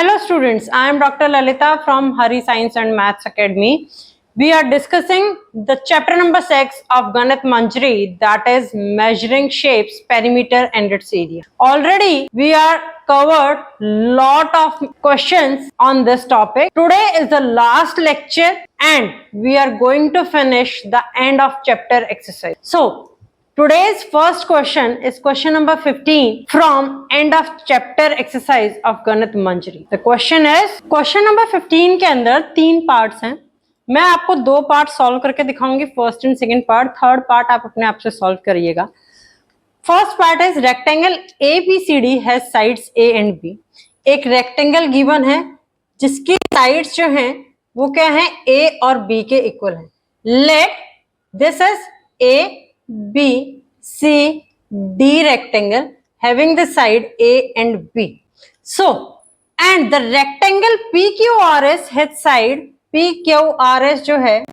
Hello students, I am Dr. Lalita from Hari Science and Maths Academy. We are discussing the chapter number 6 of Ganit Manjari, that is measuring shapes, perimeter and its area. Already we are covered lot of questions on this topic. Today is the last lecture and we are going to finish the end of chapter exercise. So today's first question is question number 15 from end of chapter exercise of Ganit Manjari. The question is, question number 15 के अंदर 3 parts हैं. मैं आपको 2 part solve करके दिखाऊंगी, first and second part. Third part आप अपने आप से सॉल्व करिएगा. First part is rectangle ABCD has sides A and B. एक रेक्टेंगल गिवन है जिसकी साइड्स जो हैं वो क्या है, A और B के इक्वल है. Let this is A B C D rectangle having the side A and B. So, and the rectangle PQRS has side PQRS जो है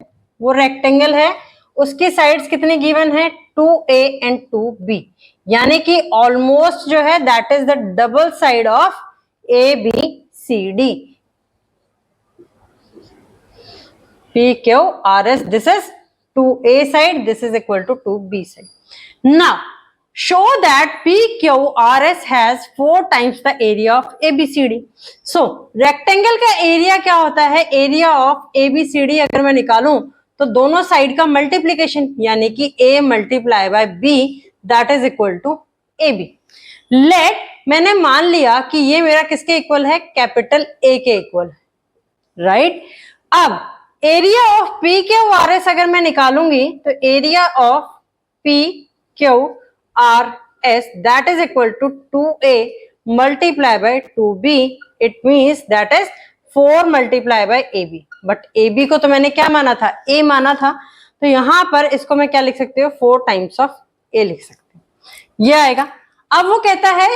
वो रेक्टेंगल है, उसकी साइड्स कितनी गिवन है, 2A and 2B. यानी कि ऑलमोस्ट जो है that is the double side of ABCD. PQRS, this is 2A side, this is equal to 2B side. Now, show that PQRS has 4 times the area of ABCD. So, rectangle का area क्या होता है, area of ABCD अगर मैं निकालूं तो दोनों side का मल्टीप्लीकेशन यानी कि A multiply by B that is equal to AB. Let मैंने मान लिया कि ये मेरा किसके इक्वल है, कैपिटल A के इक्वल है, राइट. अब एरिया ऑफ PQRS अगर मैं निकालूंगी तो area of PQRS that is equal to 2A multiply by 2B. It means that is 4 multiply by AB. But AB को तो मैंने क्या माना था, A माना था, तो यहां पर इसको मैं क्या लिख सकती हूँ, 4 टाइम्स ऑफ A लिख सकती हूँ, ये आएगा. अब वो कहता है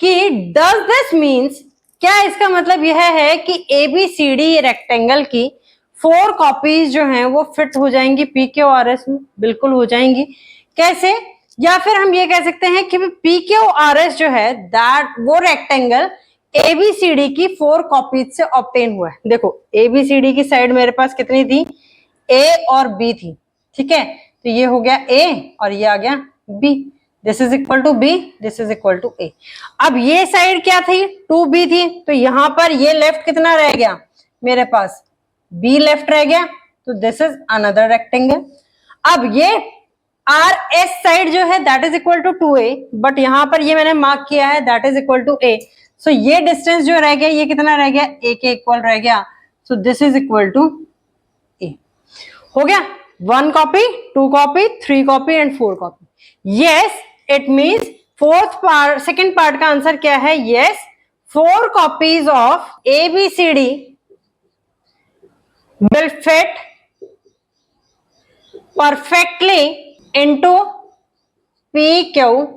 कि डज दिस मीन्स, क्या इसका मतलब यह है कि ABCD रेक्टेंगल की 4 कॉपीज जो हैं वो फिट हो जाएंगी PQRS में. बिल्कुल हो जाएंगी. कैसे, या फिर हम ये कह सकते हैं कि PQRS जो है दैट वो रेक्टेंगल ABCD की 4 कॉपीज से ऑब्टेन हुआ है. देखो ABCD की साइड मेरे पास कितनी थी, A और B थी, ठीक है. तो ये हो गया A और ये आ गया B. This is equal to B, this is equal to A. अब ये साइड क्या थी, 2B थी, तो यहां पर ये लेफ्ट कितना रह गया मेरे पास, B लेफ्ट रह गया. तो दिस इज अनदर रेक्टेंगल. अब ये RS साइड जो है that is equal to 2A, but यहां पर ये मैंने मार्क किया है that is equal to A. So ये डिस्टेंस जो रह गया ये कितना रह गया, A के इक्वल रह गया. So this is equal to A. हो गया 1 copy, 2 copy, 3 copy and 4 copy. Yes, it means fourth part, second part का आंसर क्या है, yes 4 copies of ABCD will fit perfectly into PQRS.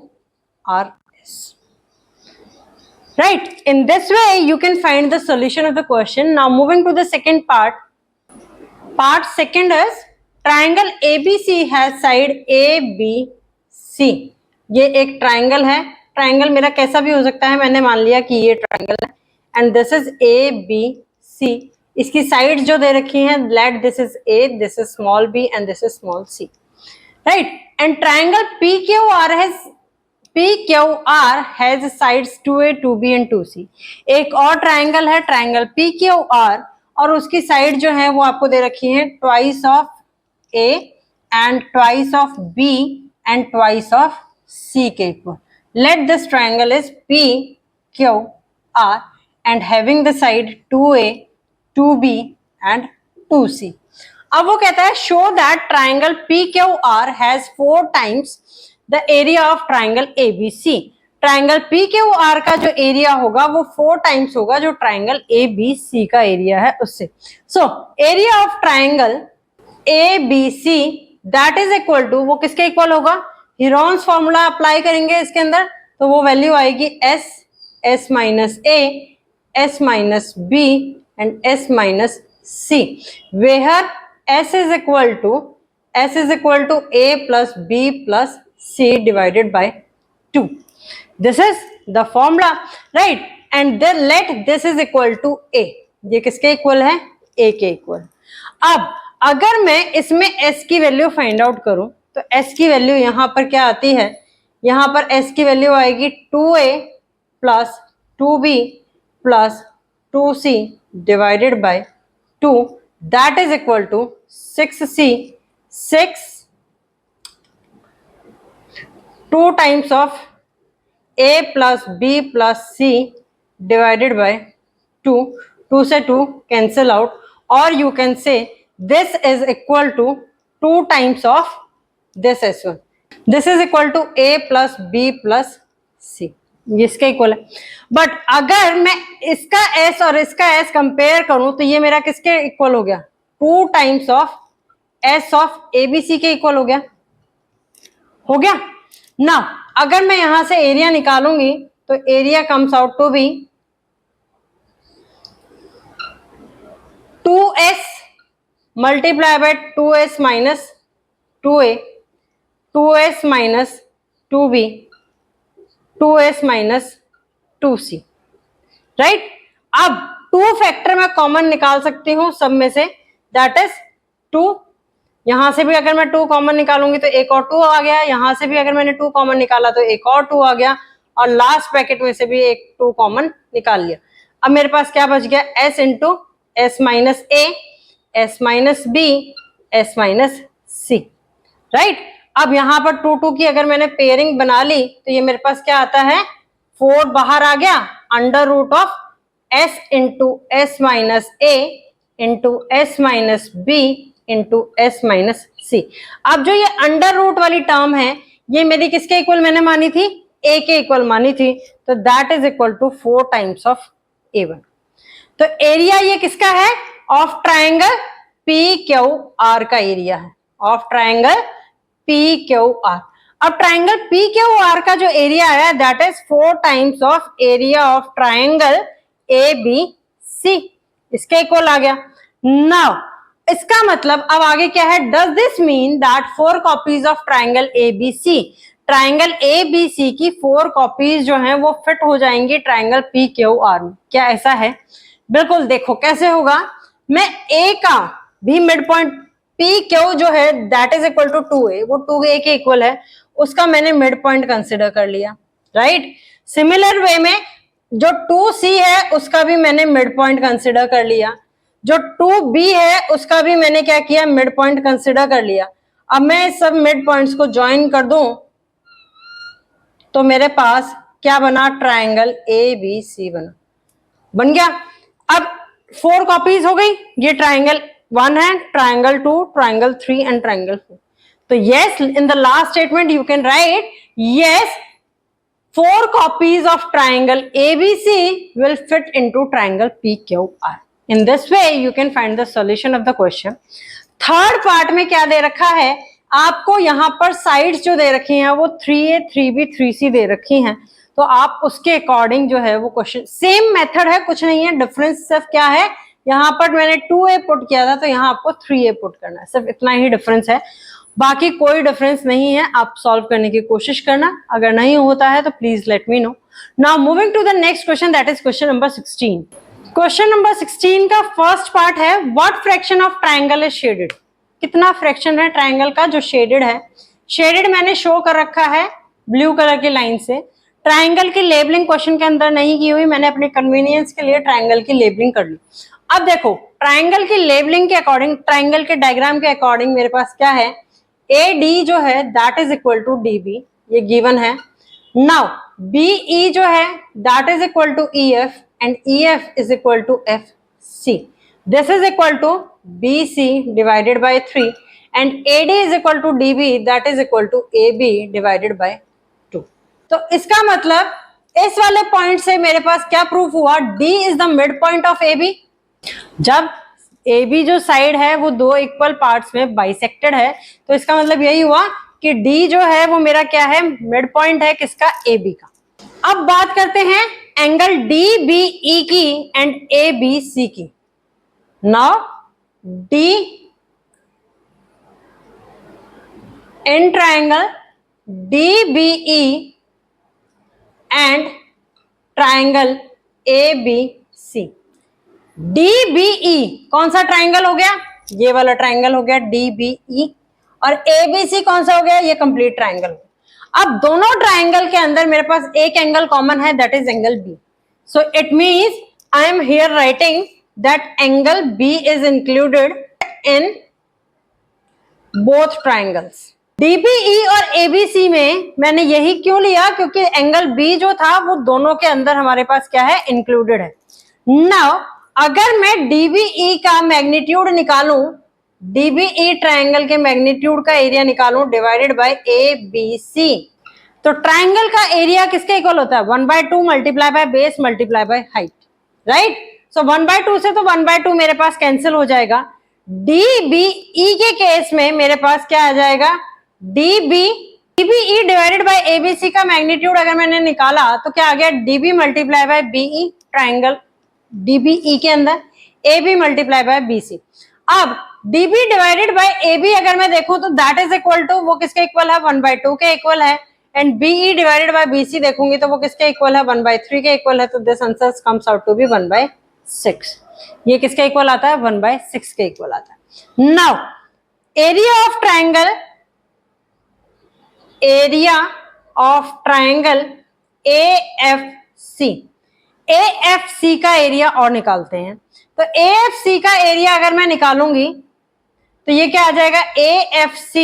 Right? In this way, you can find the solution of the question. Now, moving to the second part. Part second is triangle ABC has side ABC. ये एक triangle है. Triangle मेरा कैसा भी हो सकता है, मैंने मान लिया कि ये ट्राइंगल है. And this is ABC. इसकी साइड जो दे रखी हैं, late this is A, this is small b and this is small c, right. And triangle PQR has sides 2A, 2B and 2C. एक और ट्राइंगल है ट्राइंगल PQR और उसकी side जो है वो आपको दे रखी है twice of A and twice of B and twice of C के equal. Late this triangle is PQR and having the side 2A, 2B and 2C. अब वो कहता है show that triangle PQR has 4 times the area of triangle ABC. Triangle PQR का जो area होगा वो 4 times होगा जो ट्राइंगल ABC का एरिया है उससे. So area of triangle ABC that is equal to, वो किसके इक्वल होगा, हीरोन्स फॉर्मूला अप्लाई करेंगे इसके अंदर तो वो वैल्यू आएगी S minus A, S minus B and S minus C, where S is equal to A plus B plus C divided by 2. This is the formula, right? And then let this is equal to A. ये किसके equal है? ए के equal. अब अगर मैं इसमें s की value find out करूं तो s की वैल्यू यहां पर क्या आती है? यहां पर s की वैल्यू आएगी 2a plus 2b plus 2c divided by 2, that is equal to 6c, 6 2 times of a plus b plus c divided by 2, 2 से 2 कैंसिल आउट, और you can say this is equal to 2 times of this s1. this is equal to a plus b plus c, इसके equal है। But अगर मैं इसका s और इसका s compare करूं तो ये मेरा किसके इक्वल हो गया? 2 times of s of abc के इक्वल हो गया। ना अगर मैं यहां से एरिया निकालूंगी तो area comes out to be 2s multiply by 2s minus 2a, 2s minus 2b, 2s minus 2c, right. अब 2 फैक्टर मैं कॉमन निकाल सकती हूं सब में से, दैट इज 2। यहां से भी अगर मैं 2 कॉमन निकालूंगी तो एक और 2 आ गया, यहां से भी अगर मैंने 2 कॉमन निकाला तो एक और 2 आ गया, और लास्ट ब्रैकेट में से भी एक 2 कॉमन निकाल लिया। अब मेरे पास क्या बच गया? s into S minus A, S minus B, S minus C, right. अब यहां पर 2 2 की अगर मैंने पेयरिंग बना ली तो ये मेरे पास क्या आता है? 4 बाहर आ गया, under root of s into S minus A into S minus B into S minus C. अब जो ये अंडर रूट वाली टर्म है ये मेरी किसके इक्वल मैंने मानी थी? a के इक्वल मानी थी, तो that is equal to 4 times of a1। तो एरिया ये किसका है? Of triangle P Q R का एरिया है, of triangle P Q R. अब ट्राइंगल पी क्यू आर का जो एरिया है that is 4 times of area of triangle A B C, इसके इक्वल आ गया। नाउ इसका मतलब अब आगे क्या है? Does this mean that 4 copies of triangle A B C, triangle A B C की 4 कॉपीज जो हैं वो फिट हो जाएंगी ट्राइंगल पी क्यू आर में? क्या ऐसा है? बिल्कुल। देखो कैसे होगा, मैं ए का भी मिड पॉइंट पी क्यू जो है that is equal to 2a, वो 2a के इक्वल है, उसका मैंने मिड पॉइंट कंसिडर कर लिया, राइट। सिमिलर वे में जो 2c है उसका भी मैंने मिड पॉइंट कंसिडर कर लिया, जो 2b है उसका भी मैंने क्या किया? मिड पॉइंट कंसिडर कर लिया। अब मैं सब मिड पॉइंट्स को ज्वाइन कर दूं तो मेरे पास क्या बना? ट्राइंगल ए बी सी बन गया। अब 4 कॉपीज हो गई, ये ट्राइंगल 1 है, ट्राइंगल 2, ट्राइंगल 3 एंड ट्राइंगल 4। तो yes, in the last statement you can right yes 4 copies of triangle ABC will fit into triangle PQR. In this way you can find the solution of the question. Third part में क्या दे रखा है आपको? यहाँ पर sides जो दे रखी हैं वो 3A, 3B, 3C दे रखी हैं, तो आप उसके अकॉर्डिंग जो है वो क्वेश्चन, सेम मेथड है, कुछ नहीं है, डिफरेंस सिर्फ क्या है, यहाँ पर मैंने 2A पुट किया था तो यहाँ आपको 3A पुट करना है, सिर्फ इतना ही डिफरेंस है, बाकी कोई डिफरेंस नहीं है। आप सॉल्व करने की कोशिश करना, अगर नहीं होता है तो please let me know. Now moving to the next question, that is question number 16। Question number 16 का फर्स्ट पार्ट है what fraction of triangle is shaded. कितना फ्रैक्शन है ट्राइंगल का जो शेडेड है? शेडेड मैंने शो कर रखा है ब्लू कलर की लाइन से। ट्राइंगल की लेबलिंग क्वेश्चन के अंदर नहीं की हुई, मैंने अपने कन्वीनियंस के लिए ट्राइंगल की लेबलिंग कर ली। अब देखो ट्राइंगल की लेबलिंग के अकॉर्डिंग, ट्राइंगल के डायग्राम के अकॉर्डिंग मेरे पास क्या है? AD जो है that is equal to DB, ये गिवन है। नाउ BE जो है that is equal to EF and EF is equal to FC। This is equal to BC divided by 3 and AD is equal to DB that is equal to AB divided by 2। तो इसका मतलब इस वाले point से मेरे पास क्या proof हुआ? D is the mid point of AB। जब AB जो साइड है वो 2 इक्वल पार्ट्स में बाइसेक्टेड है, तो इसका मतलब यही हुआ कि D जो है वो मेरा क्या है? मिड पॉइंट है किसका? AB का। अब बात करते हैं एंगल DBE की एंड ABC की। Now D in triangle DBE and triangle A B C. DBE कौन सा ट्राइंगल हो गया? ये वाला ट्राइंगल हो गया DBE। और ABC कौन सा हो गया? ये कंप्लीट ट्राइंगल। अब दोनों ट्राइंगल के अंदर मेरे पास एक एंगल कॉमन है, that is angle B। So it means I am here writing that angle B is included in both triangles. DBE और ABC में मैंने यही क्यों लिया? क्योंकि एंगल B जो था वो दोनों के अंदर हमारे पास क्या है? इंक्लूडेड है। नाउ अगर मैं DBE का मैग्नीट्यूड निकालूं, DBE ट्राइंगल के मैग्नीट्यूड का एरिया निकालूं डिवाइडेड बाय ABC, तो ट्राइंगल का एरिया किसके इक्वल होता है? 1/2 multiply by base multiply by height, right? So 1/2 से तो 1/2 मेरे पास कैंसिल हो जाएगा। DBE के केस में मेरे पास क्या आ जाएगा? DBE डिवाइडेड बाय ABC का मैग्नीट्यूड अगर मैंने निकाला तो क्या आ गया? DB multiply by BE, triangle DBE के अंदर AB मल्टीप्लाई बाय BC। अब DB डिवाइडेड बाय AB अगर मैं देखूं तो दैट इज इक्वल टू, वो किसके इक्वल है? 1/2 के इक्वल है। And BE divided by BC देखूंगी तो वो किसके इक्वल है? 1/3 के इक्वल है। तो this answer comes out to be 1/6। ये किसके इक्वल आता है? 1/6 के इक्वल आता है। Now area of triangle, area of triangle AFC, AFC का एरिया और निकालते हैं। तो AFC का एरिया अगर मैं निकालूंगी तो ये क्या आ जाएगा? AFC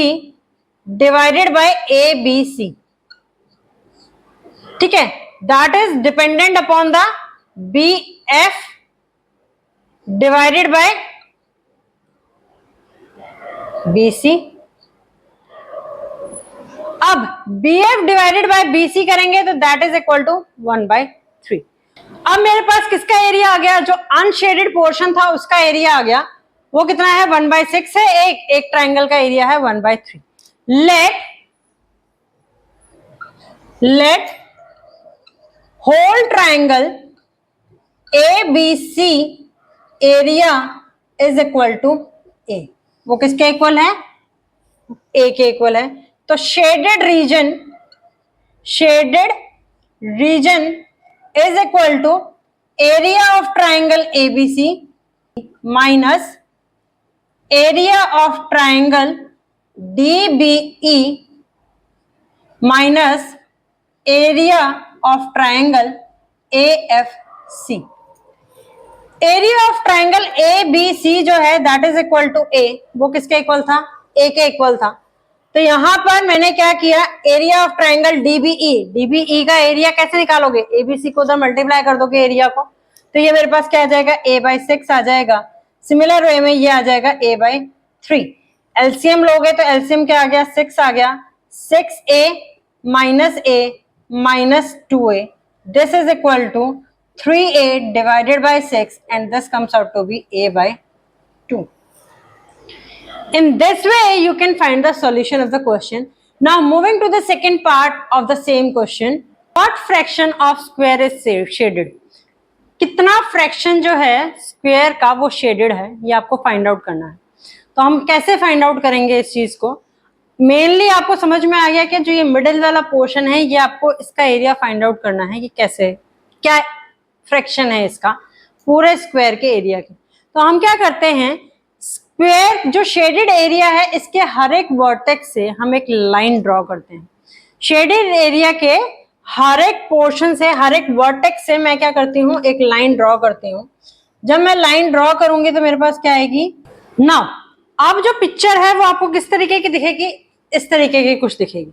डिवाइडेड बाय ABC, ठीक है? That is dependent upon the BF divided by BC। अब BF डिवाइडेड बाय BC करेंगे तो दैट इज इक्वल टू 1/3। अब मेरे पास किसका एरिया आ गया? जो अनशेडेड पोर्शन था उसका एरिया आ गया। वो कितना है? 1/6 है। एक ट्राइंगल का एरिया है 1/3। Let whole triangle ABC area is equal to A। वो किसके इक्वल है? A के इक्वल है। तो shaded region is equal to area of triangle ABC minus area of triangle DBE minus area of triangle AFC। Area of triangle ABC जो है that is equal to A। वो किसके equal था? A के equal था। तो यहां पर मैंने क्या किया? एरिया ऑफ ट्राइंगल DBE का एरिया कैसे निकालोगे? ABC को उधर मल्टीप्लाई कर दोगे एरिया को, तो ये मेरे पास क्या आ जाएगा? A/6 आ जाएगा। सिमिलर वे में ये आ जाएगा A/3। एलसीएम लोगे तो एलसीएम क्या आ गया? 6 आ गया। 6A minus A minus 2A, this is equal to 3A divided by 6 and this comes out to be A/2. In this way you can find the solution of the question. Now moving to the second part of the same question, what fraction of square is shaded? कितना fraction जो है square का वो shaded है, ये आपको find out करना है। तो हम कैसे फाइंड आउट करेंगे इस चीज को? मेनली आपको समझ में आ गया कि जो ये मिडिल वाला पोर्शन है ये आपको इसका एरिया फाइंड आउट करना है कि कैसे, क्या फ्रैक्शन है इसका पूरे स्क्वायर के एरिया की। तो हम क्या करते हैं, स्क्वायर जो शेडेड एरिया है इसके हर एक वर्टेक्स से हम एक लाइन ड्रॉ करते हैं। शेडेड एरिया के हर एक पोर्शन से, हर एक वर्टेक्स से मैं क्या करती हूँ, एक लाइन ड्रॉ करती हूँ। जब मैं लाइन ड्रॉ करूंगी तो मेरे पास क्या आएगी ना, अब जो पिक्चर है वो आपको किस तरीके की दिखेगी, इस तरीके की कुछ दिखेगी।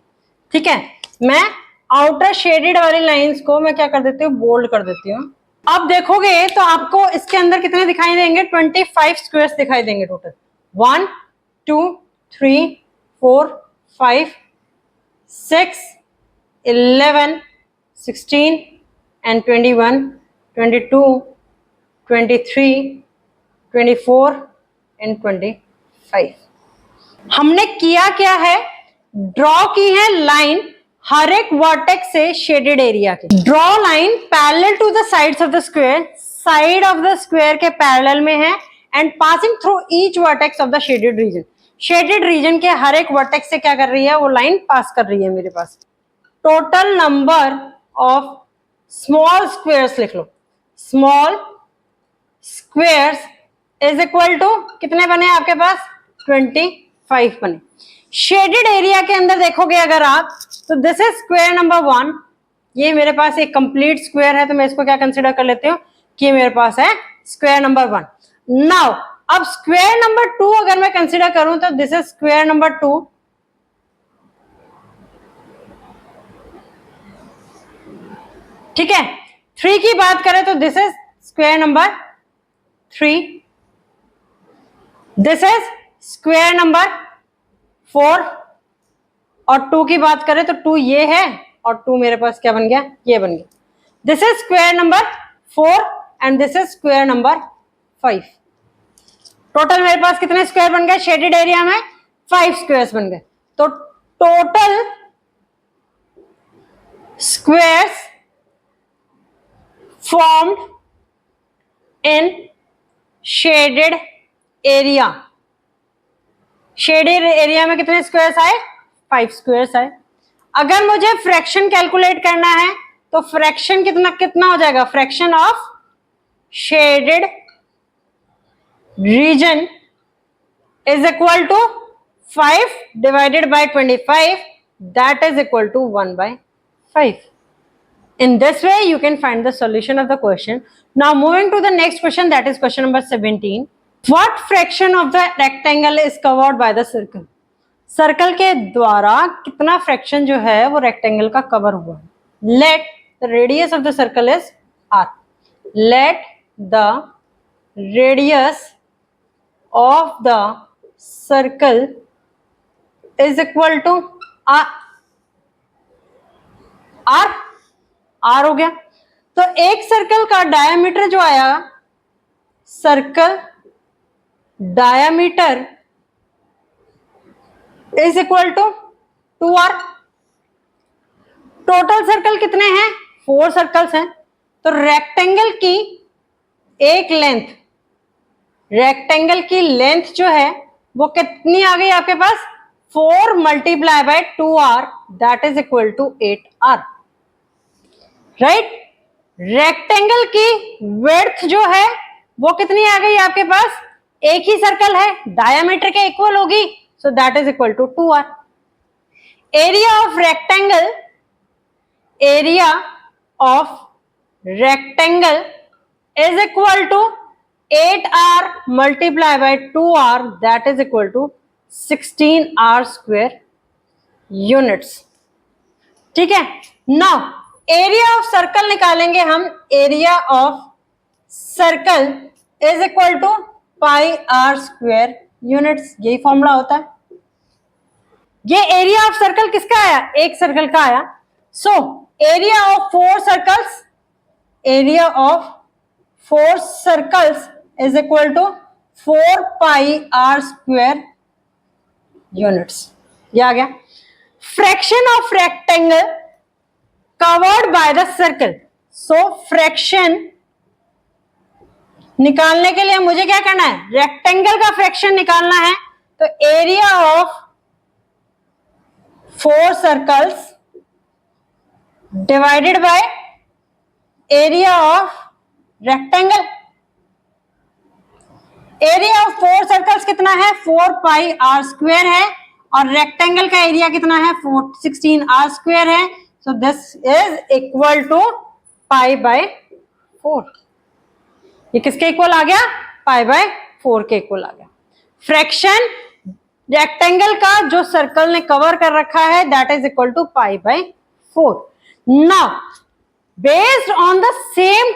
ठीक है, मैं आउटर शेडेड वाली लाइंस को मैं क्या कर देती हूँ, बोल्ड कर देती हूँ। अब देखोगे तो आपको इसके अंदर कितने दिखाई देंगे, 25 स्क्वायर्स दिखाई देंगे टोटल। 1 2 3 4 5 6 11 16 and 21 22 23 24 and 25। हमने किया क्या है, ड्रॉ की है लाइन हर एक वर्टेक्स से शेडेड एरिया के। Draw line parallel to the sides of the square, side of the square के पैरेलल में है, and passing through each vertex of the shaded region. Shaded region के हर एक वर्टेक्स से क्या कर रही है, वो लाइन पास कर रही है मेरे पास। Total number of small squares लिख लो, small squares is equal to कितने बने आपके पास 25 बने। शेडेड एरिया के अंदर देखोगे अगर आप, तो दिस इज स्क्वायर नंबर 1, ये मेरे पास एक कंप्लीट स्क्वायर है, तो मैं इसको क्या कंसिडर कर लेती हूँ कि मेरे पास है स्क्वायर नंबर 1। नाउ अब स्क्वायर नंबर 2 अगर मैं कंसिडर करूं तो दिस इज स्क्वायर नंबर 2, ठीक है। 3 की बात करें तो this is square number 3, this is square number 4, और 2 की बात करें तो 2 ये है और 2 मेरे पास क्या बन गया, ये बन गया। This is square number 4 and this is square number 5। Total मेरे पास कितने स्क्वायर बन गए शेडेड एरिया में, 5 स्क्वायर्स बन गए। तो total squares formed in shaded area, shaded area में कितने स्क्वायर्स आए, 5 स्क्वायर्स आए। अगर मुझे फ्रैक्शन कैलकुलेट करना है तो फ्रैक्शन कितना हो जाएगा, fraction of shaded region is equal to 5 divided by 25, that is equal to 1/5। In this way, you can find the solution of the question. Now, moving to the next question, that is question number 17. What fraction of the rectangle is covered by the circle? Circle के द्वारा कितना fraction जो है वो rectangle का cover हुआ है? Let the radius of the circle is r. Let the radius of the circle is equal to r. R हो गया। तो एक सर्कल का डायमीटर जो आया, circle diameter is equal to 2r। Total circle कितने हैं, 4 सर्कल्स हैं। तो रेक्टेंगल की एक लेंथ, रेक्टेंगल की लेंथ जो है वो कितनी आ गई आपके पास, 4 multiply by 2r, that is equal to 8r, right. Rectangle की विड्थ जो है वो कितनी आ गई आपके पास, एक ही सर्कल है, डायमीटर के इक्वल होगी, so that is equal to 2r। Area of rectangle, area of rectangle is equal to 8r multiply by 2r, that is equal to 16r square units, ठीक है। नाउ एरिया ऑफ सर्कल निकालेंगे हम, area of circle is equal to pi are square units, यही formula होता है। ये area of circle किसका आया, एक सर्कल का आया। So area of 4 circles, area of 4 circles is equal to 4 pi are square units, ये आ गया। Fraction of rectangle covered by the circle, so fraction निकालने के लिए मुझे क्या करना है, रेक्टेंगल का फ्रैक्शन निकालना है। तो area of 4 circles divided by area of rectangle. Area of 4 circles कितना है, 4 पाई आर स्क्वायर है, और रेक्टेंगल का एरिया कितना है, 16r स्क्वायर है। So this is equal to pi by 4। ये किसके इक्वल आ गया, पाई बाय 4 के इक्वल आ गया। फ्रैक्शन रेक्टेंगल का जो सर्कल ने कवर कर रखा है, that is equal to pi by 4। Now based on the same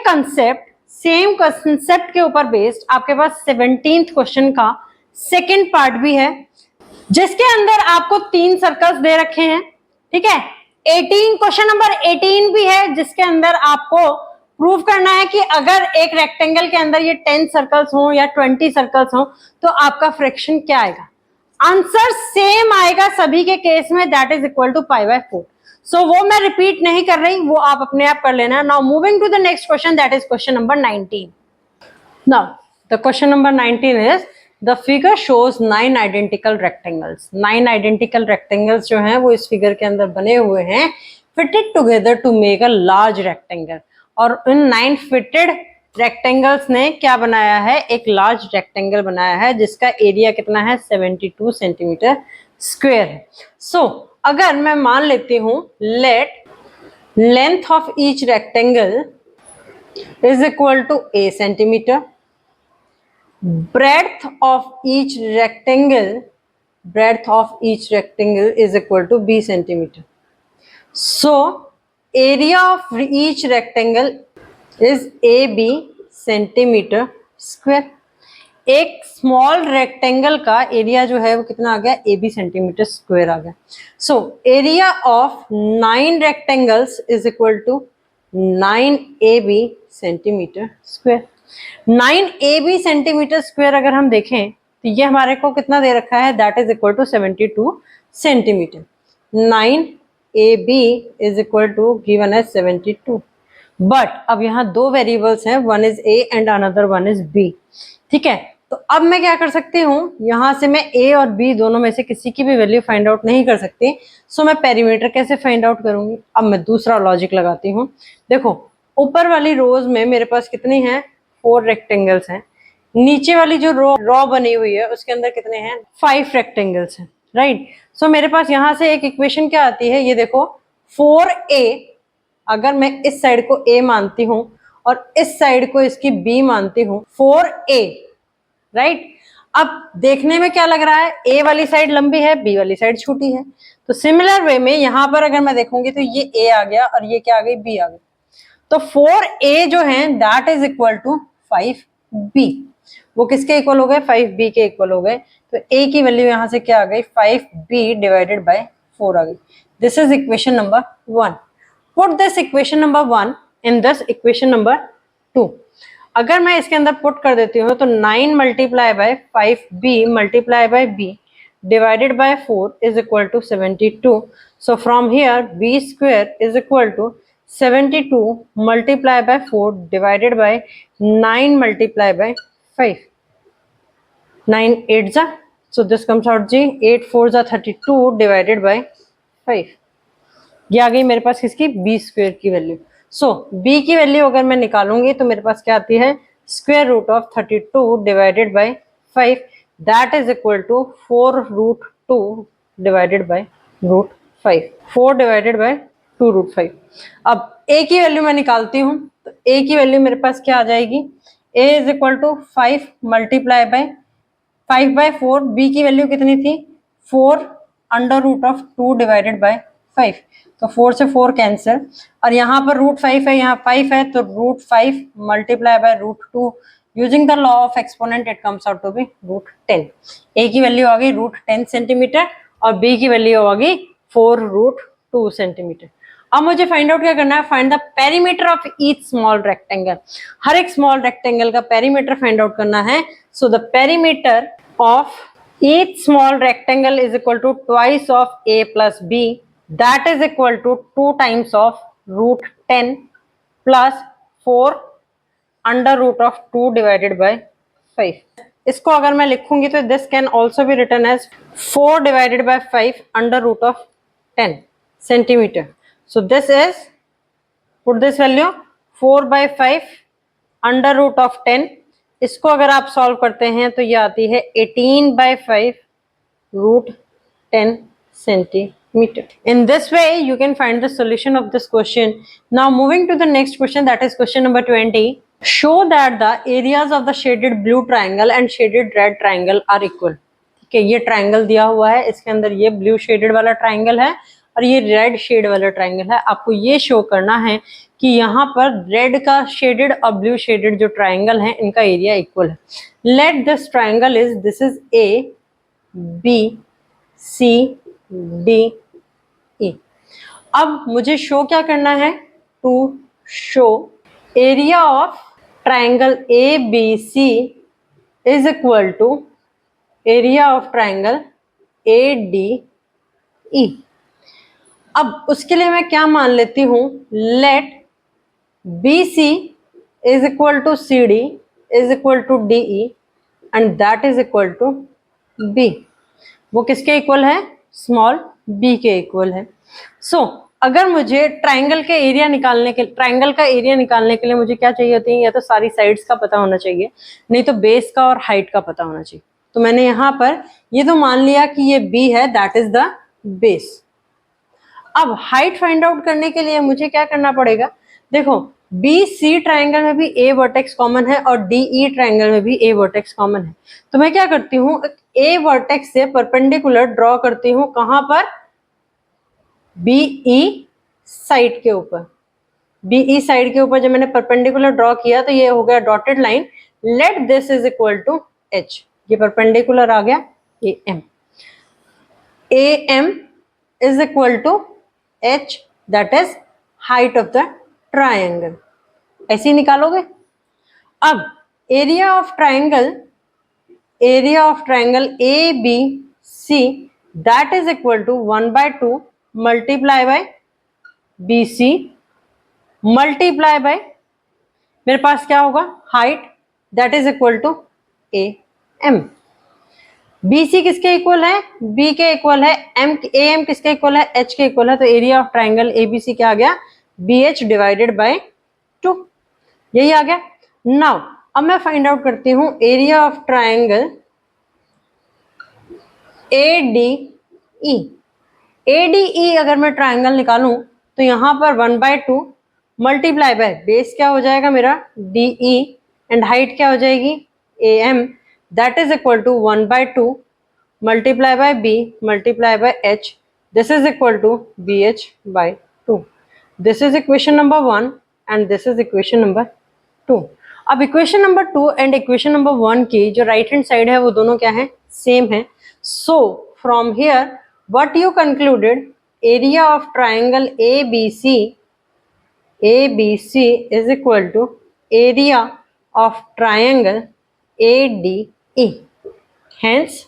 concept के ऊपर बेस्ड आपके पास 17th क्वेश्चन का सेकेंड पार्ट भी है, जिसके अंदर आपको 3 सर्कल्स दे रखे हैं, ठीक है। 18 क्वेश्चन नंबर 18 भी है, जिसके अंदर आपको प्रूव करना है कि अगर एक रेक्टेंगल के अंदर ये 10 सर्कल्स हो या 20 सर्कल्स हो तो आपका फ्रैक्शन क्या आएगा। आंसर सेम आएगा सभी के केस में, that is equal to pi by 4। So वो मैं रिपीट नहीं कर रही, वो आप अपने आप कर लेना। Now moving to the next question, that is question number 19। Now the question number 19 is the figure shows 9 identical rectangles. 9 identical rectangles जो हैं वो इस फिगर के अंदर बने हुए हैं, fitted together to make a large rectangle. और इन 9 फिटेड रेक्टेंगल्स ने क्या बनाया है, एक लार्ज रेक्टेंगल बनाया है जिसका एरिया कितना है 72 सेंटीमीटर स्क्वायर है। सो अगर मैं मान लेती हूं let length of each rectangle is equal to a centimetre, breadth of each rectangle is equal to b centimeter. So area of each rectangle is ab centimetre square. एक small rectangle का area जो है वो कितना आ गया, A B centimetre square आ गया। So area of 9 rectangles is equal to 9 A B centimetre square. 9 A B centimetre square अगर हम देखें तो ये हमारे को कितना दे रखा है, that is equal to 72 centimetre. 9 A B is equal to given as 72। But अब यहाँ दो वेरिएबल्स हैं, one is A and another one is B. ठीक है, तो अब मैं क्या कर सकती हूँ, यहां से मैं ए और बी दोनों में से किसी की भी वैल्यू फाइंड आउट नहीं कर सकती। सो मैं पेरीमीटर कैसे फाइंड आउट करूंगी, अब मैं दूसरा लॉजिक लगाती हूँ। देखो ऊपर वाली रोज में मेरे पास कितनी है, 4 रेक्टेंगल्स हैं। नीचे वाली जो रो बनी हुई है उसके अंदर कितने हैं, 5 रेक्टेंगल्स हैं, राइट। सो मेरे पास यहाँ से एक इक्वेशन क्या आती है, ये देखो 4a, अगर मैं इस साइड को a मानती हूं और इस साइड को इसकी b मानती हूं, 4a, राइट। अब देखने में क्या लग रहा है, a वाली साइड लंबी है, b वाली साइड छोटी है। तो सिमिलर वे में यहां पर अगर मैं देखूंगी तो ये a आ गया और ये क्या आ गई, b आ गई। तो 4a जो है that is equal to 5b। वो किसके इक्वल हो गए, 5b के इक्वल हो गए। तो a की वैल्यू यहां से क्या आ गई, 5b डिवाइडेड बाय 4 आ गई। This is equation number 1। Put this equation number 1 in this equation number 2। अगर मैं इसके अंदर पुट कर देती हूँ तो 9 multiply by 5b multiply by b divided by 4 is equal to 72। So from here b square is equal to 72 multiply by 4 divided by 9 multiply by 5. 9 8 जा, so this comes out जी 8 4 जा 32 divided by 5। ये आ गई मेरे पास किसकी, b square की value. सो b की वैल्यू अगर मैं निकालूंगी तो मेरे पास क्या आती है, square root of 32 divided by 5 that is equal to 4 root 2 divided by root 5, 4 divided by 2 root 5। अब a की वैल्यू मैं निकालती हूँ तो a की वैल्यू मेरे पास क्या आ जाएगी, a is equal to 5 multiply by 5 by 4, b की वैल्यू कितनी थी 4 under root of 2 divided by 5। तो 4 से 4 कैंसिल और यहाँ पर रूट 5 है, यहाँ 5 है, तो root 5 multiply by root 2 using the law of exponent it comes out to be root 10। a की वैल्यू आ गई रूट 10 सेंटीमीटर और b की वैल्यू आ गई 4 रूट 2 सेंटीमीटर। अब मुझे फाइंड आउट क्या करना है, find the perimeter of each small rectangle. हर एक स्मॉल रेक्टेंगल का पेरीमीटर फाइंड आउट करना है। So the perimeter of each small rectangle is equal to twice of a plus b that is equal to 2 times of root 10 plus 4 under root of 2 divided by 5। इसको अगर मैं लिखूंगी तो this can also be written as 4 divided by 5 under root of 10 centimetre. So this is, put this value 4 by 5 under root of 10। इसको अगर आप solve करते हैं तो ये आती है 18 by 5 root 10 centimeter. In this way you can find the solution of this question. Now moving to the next question, that is question number 20. Show that the areas of the shaded blue triangle and shaded red triangle are equal. ठीक है, ये triangle दिया हुआ है, इसके अंदर ये blue shaded वाला ट्राइंगल है और ये रेड शेड वाला ट्राइंगल है। आपको ये शो करना है कि यहाँ पर रेड का शेडेड और ब्लू शेडेड जो ट्राइंगल है इनका एरिया इक्वल है। Let this triangle is, this is A B C D E. अब मुझे शो क्या करना है, to show area of triangle A B C is equal to area of triangle A D E. अब उसके लिए मैं क्या मान लेती हूं, let B C is equal to C D is equal to D E and that is equal to B. वो किसके इक्वल है, स्मॉल बी के इक्वल है। सो अगर मुझे ट्राइंगल का एरिया निकालने के लिए मुझे क्या चाहिए होती है, या तो सारी साइड्स का पता होना चाहिए, नहीं तो बेस का और हाइट का पता होना चाहिए। तो मैंने यहाँ पर ये तो मान लिया कि ये बी है, दैट इज द बेस। अब हाइट फाइंड आउट करने के लिए मुझे क्या करना पड़ेगा, देखो बी सी ट्राइंगल में भी ए वर्टेक्स कॉमन है और डी ई ट्राइंगल में भी ए वर्टेक्स कॉमन है। तो मैं क्या करती हूँ, ए वर्टेक्स से परपेंडिकुलर ड्रॉ करती हूँ, कहां पर, बीई साइड के ऊपर। बीई साइड के ऊपर जब मैंने परपेंडिकुलर ड्रॉ किया तो ये हो गया dotted line, let this is equal to H, ये परपेंडिकुलर आ गया A M. A M is equal to H, that is height of the triangle. ऐसे ही निकालोगे। अब area of triangle A B C that is equal to 1/2 multiply by B C multiply by, मेरे पास क्या होगा, height, that is equal to A M. B C किसके equal है, बी के इक्वल है, एम ए एम किसके equal है, एच के इक्वल है। तो area of triangle A B C क्या आ गया, बी एच डिवाइडेड बाय 2, यही आ गया। नाउ अब मैं फाइंड आउट करती हूं area of triangle A D E. A D ई अगर मैं ट्राइंगल निकालूं तो यहां पर 1/2 मल्टीप्लाई बाय बेस क्या हो जाएगा मेरा, डी ई, एंड हाइट क्या हो जाएगी, A M, that is equal to 1/2 multiply by B multiply by H, this is equal to B H by 2। This is equation number 1 and this is equation number 2। अब equation number 2 and equation number 1 की जो right hand side है वो दोनों क्या है, same है। सो from here what you concluded, area of triangle ABC is equal to area of triangle ADE, hence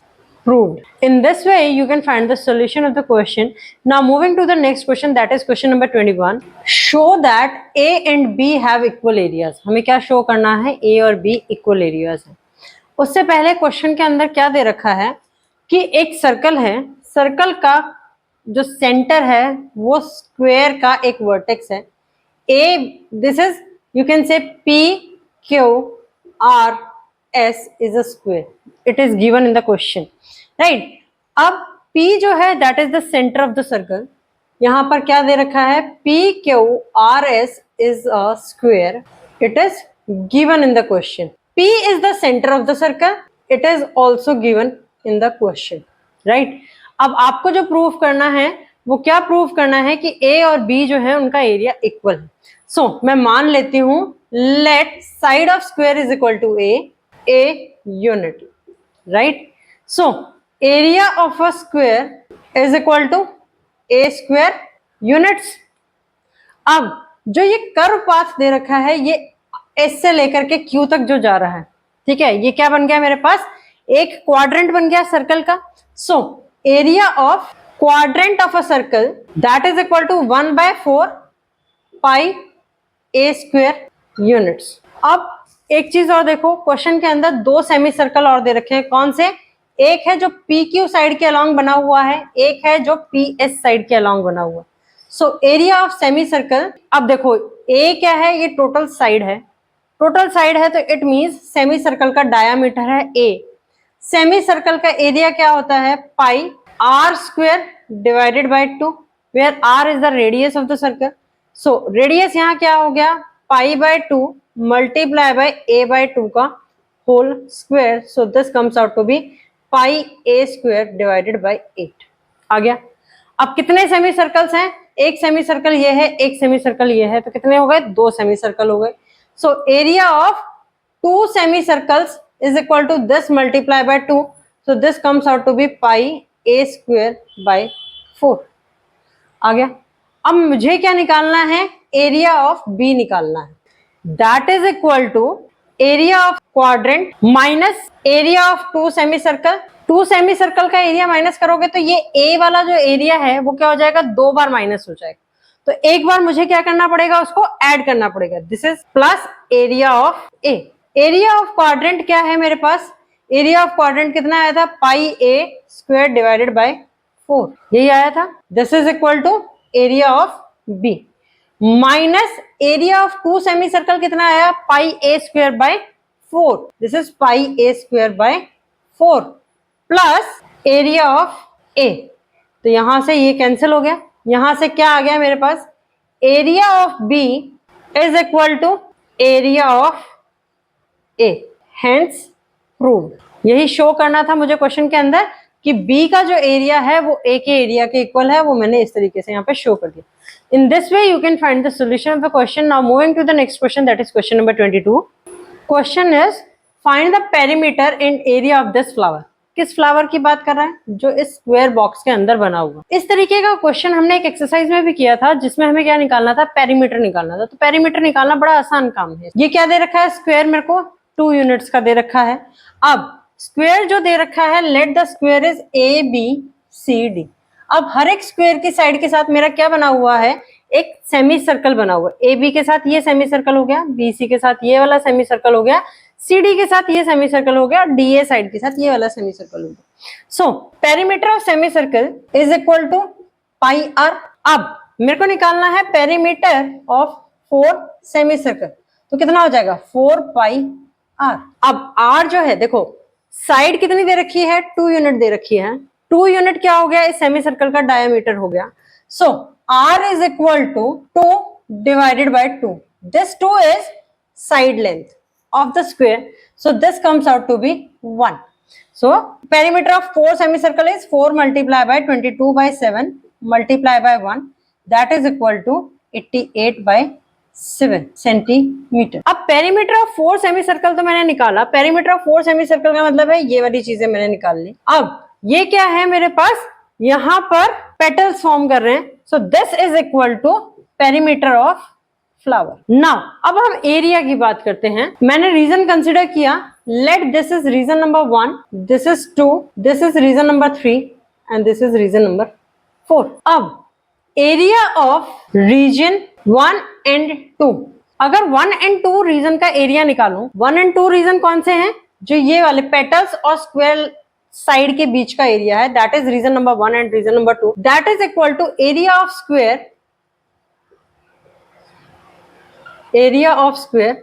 proved. In this way you can find the solution of the question. Now moving to the next question, that is question number 21. Show that A and B have equal areas. हमें क्या show करना है, A और B equal areas है। उससे पहले question के अंदर क्या दे रखा है कि एक सर्कल है, सर्कल का जो सेंटर है वो स्क्वायर का एक वर्टेक्स है। A, this is you can say P Q R S is a square, it is given in the question, right. अब पी जो है that is the centre of the circle, यहां पर क्या दे रखा है, P Q R S is a square, it is given in the question. P is the center of the circle, it is also given in the question, right? अब आपको जो proof करना है वो क्या प्रूफ करना है कि A और B जो है उनका एरिया इक्वल है। सो मैं मान लेती हूं let side of square is equal to A unit, right. So area of a square is equal to A square units. अब जो ये कर्व पाथ दे रखा है ये एस से लेकर के क्यू तक जो जा रहा है, ठीक है, ये क्या बन गया मेरे पास, एक क्वाड्रेंट बन गया सर्कल का। So area of quadrant of a circle that is equal to 1/4 pi A square units. अब एक चीज और देखो, क्वेश्चन के अंदर दो सेमी सर्कल और दे रखे हैं, कौन से, एक है जो पी क्यू साइड के अलॉन्ग बना हुआ है, एक है जो पी एस साइड के अलॉन्ग बना हुआ है। So area of semi circle, अब देखो ए क्या है, ये टोटल साइड है, टोटल साइड है तो इट मींस सेमी सर्कल का डायामीटर है ए। सेमी सर्कल का एरिया क्या होता है, pi are square divided by 2, where are is the radius of the circle. So radius यहाँ क्या हो गया, pi by 2 multiply by A by 2 का whole square. So this comes out to be pi A square divided by 8 आ गया। अब कितने semi circles हैं, एक सेमी सर्कल ये है, एक सेमी सर्कल ये है, तो कितने हो गए, दो सेमी सर्कल हो गए। So area of two semicircles is equal to this multiplied by 2. So this comes out to be pi a square by 4 आ गया। अब मुझे क्या निकालना है, एरिया ऑफ B निकालना है, that is equal to area of quadrant minus area of two semi circle. Two semi circle का area minus करोगे तो ये A वाला जो एरिया है वो क्या हो जाएगा, दो बार माइनस हो जाएगा, तो एक बार मुझे क्या करना पड़ेगा, उसको ऐड करना पड़ेगा। This is plus area of A. Area of quadrant क्या है मेरे पास, एरिया ऑफ क्वाड्रेंट कितना आया था, pi A square divided by 4, यही आया था। This is equal to area of B minus area of two semi circle कितना आया, pi A square by 4, this is pi A square by 4 plus area of A, तो यहां से ये cancel हो गया, यहां से क्या आ गया मेरे पास, area of B is equal to area of A, hence proved. यही शो करना था मुझे क्वेश्चन के अंदर कि बी का जो एरिया है वो ए के एरिया के इक्वल है, वो मैंने इस तरीके से यहाँ पे शो कर दिया। In this way you can find the solution of the question. Now moving to the next question, that is question number 22। Question is find the perimeter and area of this flower. किस flower की बात कर रहा है, जो इस square box के अंदर बना हुआ। इस तरीके का क्वेश्चन हमने एक एक्सरसाइज में भी किया था, जिसमें हमें क्या निकालना था, पेरीमीटर निकालना था। तो पेरीमीटर निकालना बड़ा आसान काम है। ये क्या दे रखा है, स्क्वायर मेरे को 2 यूनिट्स का दे रखा है। अब स्क्वायर जो दे रखा है, let the square is A B C D. अब हर एक स्क्वायर की साइड के साथ मेरा क्या बना हुआ है, एक सेमी सर्कल बना हुआ है। ए बी के साथ ये सेमी सर्कल हो गया, बी सी के साथ ये वाला सेमी सर्कल हो गया, सी डी के साथ ये सेमी सर्कल हो गया, डी ए साइड के साथ ये वाला सेमी सर्कल हो गया। So perimeter of semi circle is equal to pi R. अब मेरे को निकालना है पेरीमीटर ऑफ 4 सेमी सर्कल, तो कितना हो जाएगा 4 पाई आर। अब आर जो है, देखो साइड कितनी दे रखी है, 2 यूनिट दे रखी है। 2 यूनिट क्या हो गया, इस सेमी सर्कल का डायमीटर हो गया। So r is equal to 2 divided by 2, this 2 is side length of the square, so this comes out to be 1. So perimeter of 4 semicircle is 4 multiplied by 22 by 7 multiplied by 1, that is equal to 88 by 7 centimetre. अब perimeter of 4 semicircle तो मैंने निकाला, perimeter of 4 semicircle का मतलब है ये वाली चीजें मैंने निकाल ली। अब ये क्या है मेरे पास, यहां पर पेटल्स फॉर्म कर रहे हैं, so this is equal to perimeter of flower. Now अब हम एरिया की बात करते हैं। मैंने रीजन कंसिडर किया, let this is region number 1, this is 2, this is region number 3 and this is region number 4। अब एरिया ऑफ रीजन 1 एंड 2, अगर 1 एंड 2 रीजन का एरिया निकालूं, 1 एंड 2 रीजन कौन से हैं, जो ये वाले पेटल्स और स्क्वायर साइड के बीच का एरिया है, that is region number 1 and region number 2, that is equal to area of square, area of square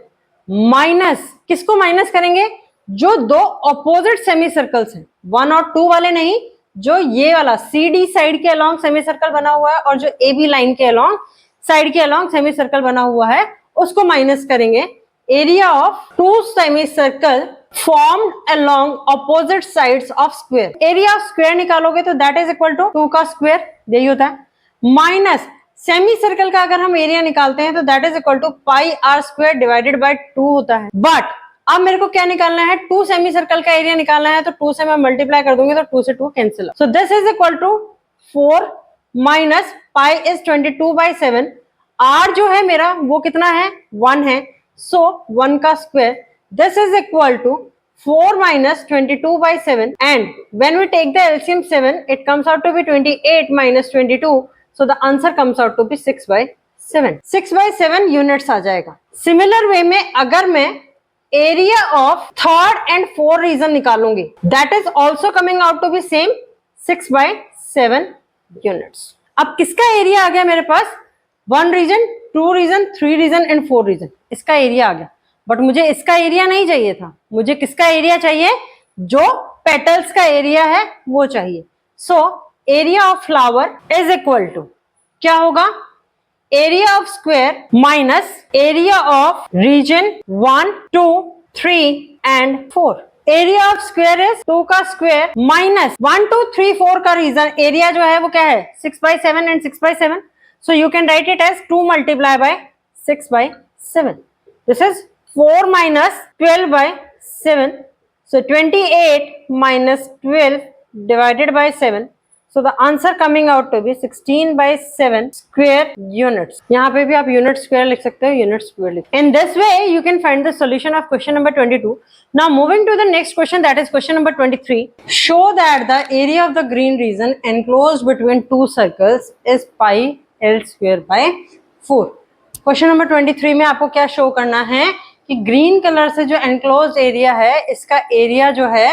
minus, किसको माइनस करेंगे, जो दो ऑपोजिट सेमी सर्कल्स हैं, 1 और 2 वाले नहीं, जो ये वाला सी डी साइड के अलोंग सेमी सर्कल बना हुआ है और जो ए बी लाइन के अलोंग साइड के अलोंग सेमी सर्कल बना हुआ है, उसको माइनस करेंगे। Area of 2 semi circle formed along opposite sides of square, area of square निकालोगे तो दैट इज इक्वल टू 2 का स्क्वायर, यही होता है, माइनस सेमी सर्कल का अगर हम एरिया निकालते हैं तो that is equal to pi are square divided by 2 होता है। बट अब मेरे को क्या निकालना है, 2 सेमी सर्कल का एरिया निकालना है, तो 2 से मैं मल्टीप्लाई कर दूंगी तो 2 से 2 cancel. So this is equal to 4 minus pi is 22 by 7। R जो है मेरा वो कितना है, 1 है, सो 1 का square, this is equal to 4 minus 22 by 7, and when we take the LCM 7, it comes out to be 28 minus 22, so the answer comes out to be 6 by 7. 6 by 7 units आ जाएगा। सिमिलर वे में अगर मैं area of third and fourth region निकालूंगी, that is also coming out to be same 6 by 7 units. अब किसका area आ गया मेरे पास, 1 region, 2 region, 3 region and 4 region, इसका एरिया आ गया। बट मुझे इसका एरिया नहीं चाहिए था, मुझे किसका एरिया चाहिए, जो पेटल्स का एरिया है वो चाहिए। So area of flower is equal to क्या होगा, area of square minus area of region 1, 2, 3 and 4। Area of square is 2 का स्क्वायर माइनस 1, 2, 3, 4 का रीजन, एरिया जो है वो क्या है 6 by 7 and 6 by 7, so you can write it as 2 multiplied by 6 by 7. This is 4 minus 12 by 7, so 28 minus 12 divided by 7, so the answer coming out to be 16 by 7 square units. यहाँ पे भी आप unit square लिख सकते हो, unit square लिख। In this way you can find the solution of question number 22. Now moving to the next question, that is question number 23. Show that the area of the green region enclosed between two circles is pi l square by 4. Question number 23 में आपको क्या show करना है कि green colour से जो enclosed area है, इसका एरिया जो है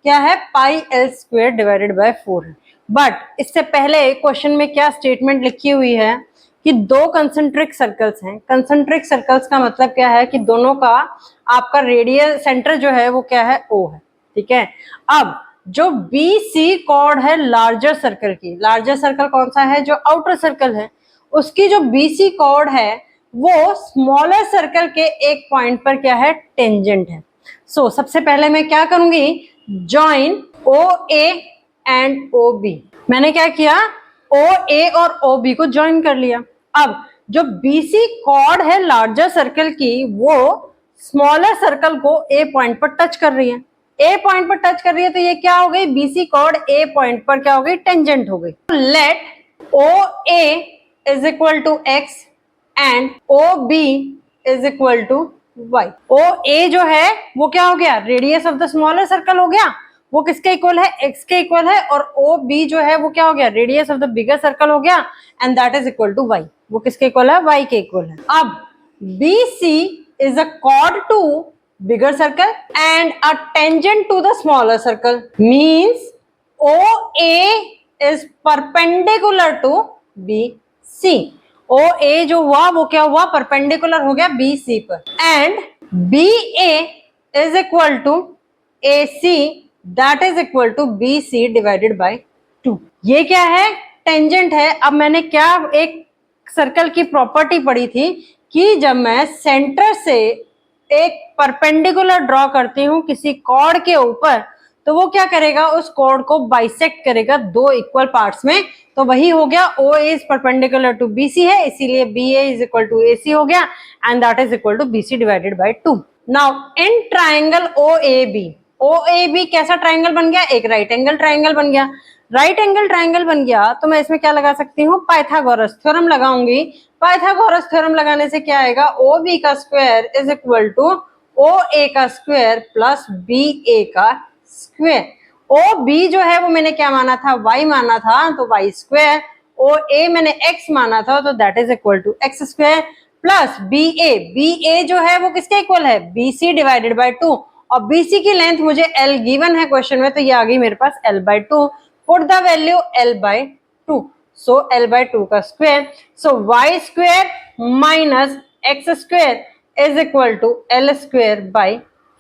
क्या है, pi L square divided by 4 है। बट इससे पहले क्वेश्चन में क्या स्टेटमेंट लिखी हुई है कि दो कंसेंट्रिक सर्कल्स हैं। कंसेंट्रिक सर्कल्स का मतलब क्या है कि दोनों का आपका रेडियल सेंटर जो है वो क्या है, O है, ठीक है। अब जो बी सी कॉर्ड है लार्जर सर्कल की, लार्जर सर्कल कौन सा है, जो आउटर सर्कल है, उसकी जो बी सी कॉर्ड है वो स्मॉलर सर्कल के एक पॉइंट पर क्या है, टेंजेंट है। सो सबसे पहले मैं क्या करूंगी, join O A and O B. मैंने क्या किया, ओ ए और ओ बी को ज्वाइन कर लिया। अब जो बीसी कॉर्ड है लार्जर सर्कल की, वो स्मॉलर सर्कल को ए पॉइंट पर टच कर रही है। ए पॉइंट पर टच कर रही है तो ये क्या हो गई, बीसी कॉर्ड ए पॉइंट पर क्या हो गई, टेंजेंट हो गई। Let O A is equal to X and O B is equal to Y. O A जो है वो क्या हो गया, radius of the smaller circle हो गया, वो किसके इक्वल है, एक्स के इक्वल है। और ओ बी जो है वो क्या हो गया, radius of the bigger circle हो गया, and that is equal to Y. वो किसके इक्वल है, वाई के इक्वल है। अब B C is a chord to bigger circle and a tangent to the smaller circle, means O A is perpendicular to B C. O A जो हुआ वो क्या हुआ, परपेंडिकुलर हो गया बी सी पर, and B A is equal to A C, that is equal to B C divided by 2। ये क्या है, टेंजेंट है। अब मैंने क्या एक सर्कल की प्रॉपर्टी पढ़ी थी कि जब मैं सेंटर से एक परपेंडिकुलर ड्रॉ करती हूँ किसी कॉर्ड के ऊपर, तो वो क्या करेगा, उस कॉर्ड को बाइसेक्ट करेगा दो इक्वल पार्ट्स में। तो वही हो गया, O A is perpendicular to B C है, इसीलिए B A is equal to A C हो गया, and that is equal to B C divided by 2। Now in triangle O A B कैसा ट्राइंगल बन गया, एक राइट एंगल ट्राइंगल बन गया। राइट एंगल ट्राइंगल बन गया तो मैं इसमें क्या लगा सकती हूँ, पाइथागोरस थ्योरम लगाऊंगी। पाइथागोरस थ्योरम लगाने से क्या आएगा, ओ बी का square is equal to O A का स्क्वायर प्लस बी ए का स्क्वायर। ओ बी जो है वो मैंने क्या माना था, y माना था, तो y स्क्वायर। ओ ए मैंने x माना था, तो that is equal to x square plus B A जो है वो किसके इक्वल है, बी सी डिवाइडेड बाय 2। और BC की लेंथ मुझे L गिवन है क्वेश्चन में, तो ये आ गई मेरे पास L by 2। Put the value L by 2, सो L बाय 2 का square, so y square minus x square is equal to L square by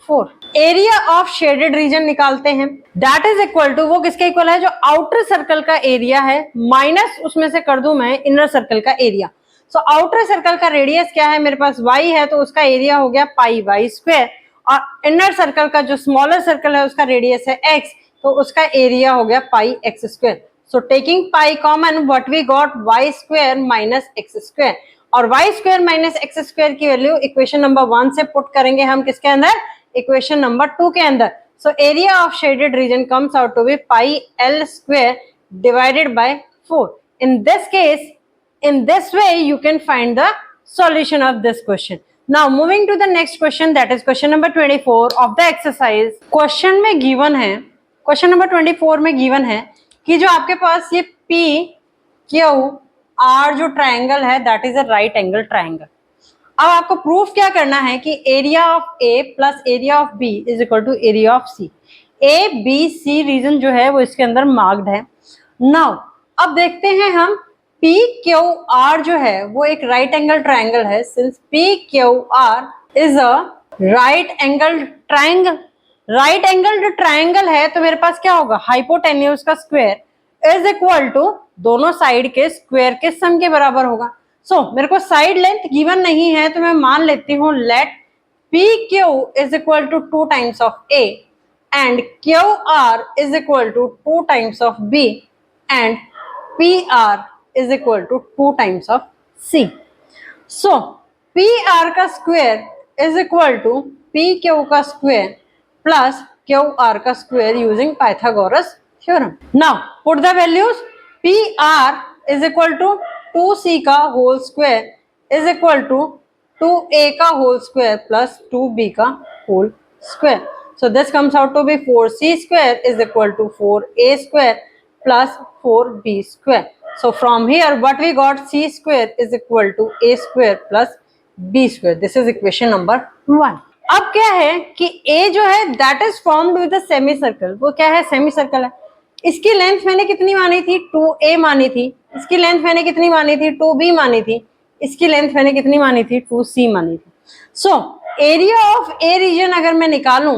4। Area of shaded region निकालते हैं, दैट इज इक्वल टू, वो किसके इक्वल है, जो outer circle का area है माइनस उसमें से कर दूं मैं इनर सर्कल का एरिया। सो आउटर सर्कल का रेडियस क्या है, मेरे पास y है, तो उसका एरिया हो गया पाई वाई स्क्वायर। और इनर सर्कल का जो स्मॉलर सर्कल है उसका रेडियस है x, तो उसका एरिया हो गया pi X square. So taking pi common, what we got, y square minus X square. और y square minus X square की वैल्यू इक्वेशन नंबर 1 से पुट करेंगे हम किसके अंदर, इक्वेशन नंबर 2 के अंदर। So area of shaded region comes out to be pi L square divided by 4। In this case, in this way you can find the solution of this question. Now moving to the next question, that is question number 24 of the exercise. Question में given है, question number 24 में given है कि जो आपके पास ये P Q R जो triangle है that is a right angle triangle. अब आपको प्रूफ क्या करना है कि area of A plus area of B is equal to area of C। A B C region जो है वो इसके अंदर मार्क्ड है। नाउ अब देखते हैं हम पी क्यू आर जो है वो एक राइट एंगल ट्राइंगल है। Since P Q R is a right angle triangle, right angle triangle है तो मेरे पास क्या होगा, हाइपोटेन्यूज का स्क्वायर इज इक्वल टू दोनों साइड के स्क्वायर के सम के बराबर होगा। सो मेरे को साइड लेंथ गिवन नहीं है तो मैं मान लेती हूँ let P Q is equal to 2 times of A and Q R is equal to 2 times of B and P R is equal to 2 times of C. So PR का square is equal to PQ का square plus QR का square using Pythagoras theorem. Now put the values, PR is equal to 2C का whole square is equal to 2A का whole square plus 2B का whole square. So this comes out to be 4C square is equal to 4A square plus 4B square. So from here what we got, C square is equal to A square plus B square. This is equation number 1. अब क्या है कि A जो है that is formed with a semicircle, वो क्या है, semicircle है। इसकी लेंथ मैंने कितनी मानी थी, 2a मानी थी। इसकी लेंथ मैंने कितनी मानी थी, 2b मानी थी। इसकी लेंथ मैंने कितनी मानी थी, 2c मानी थी। So area of A region अगर मैं निकालूं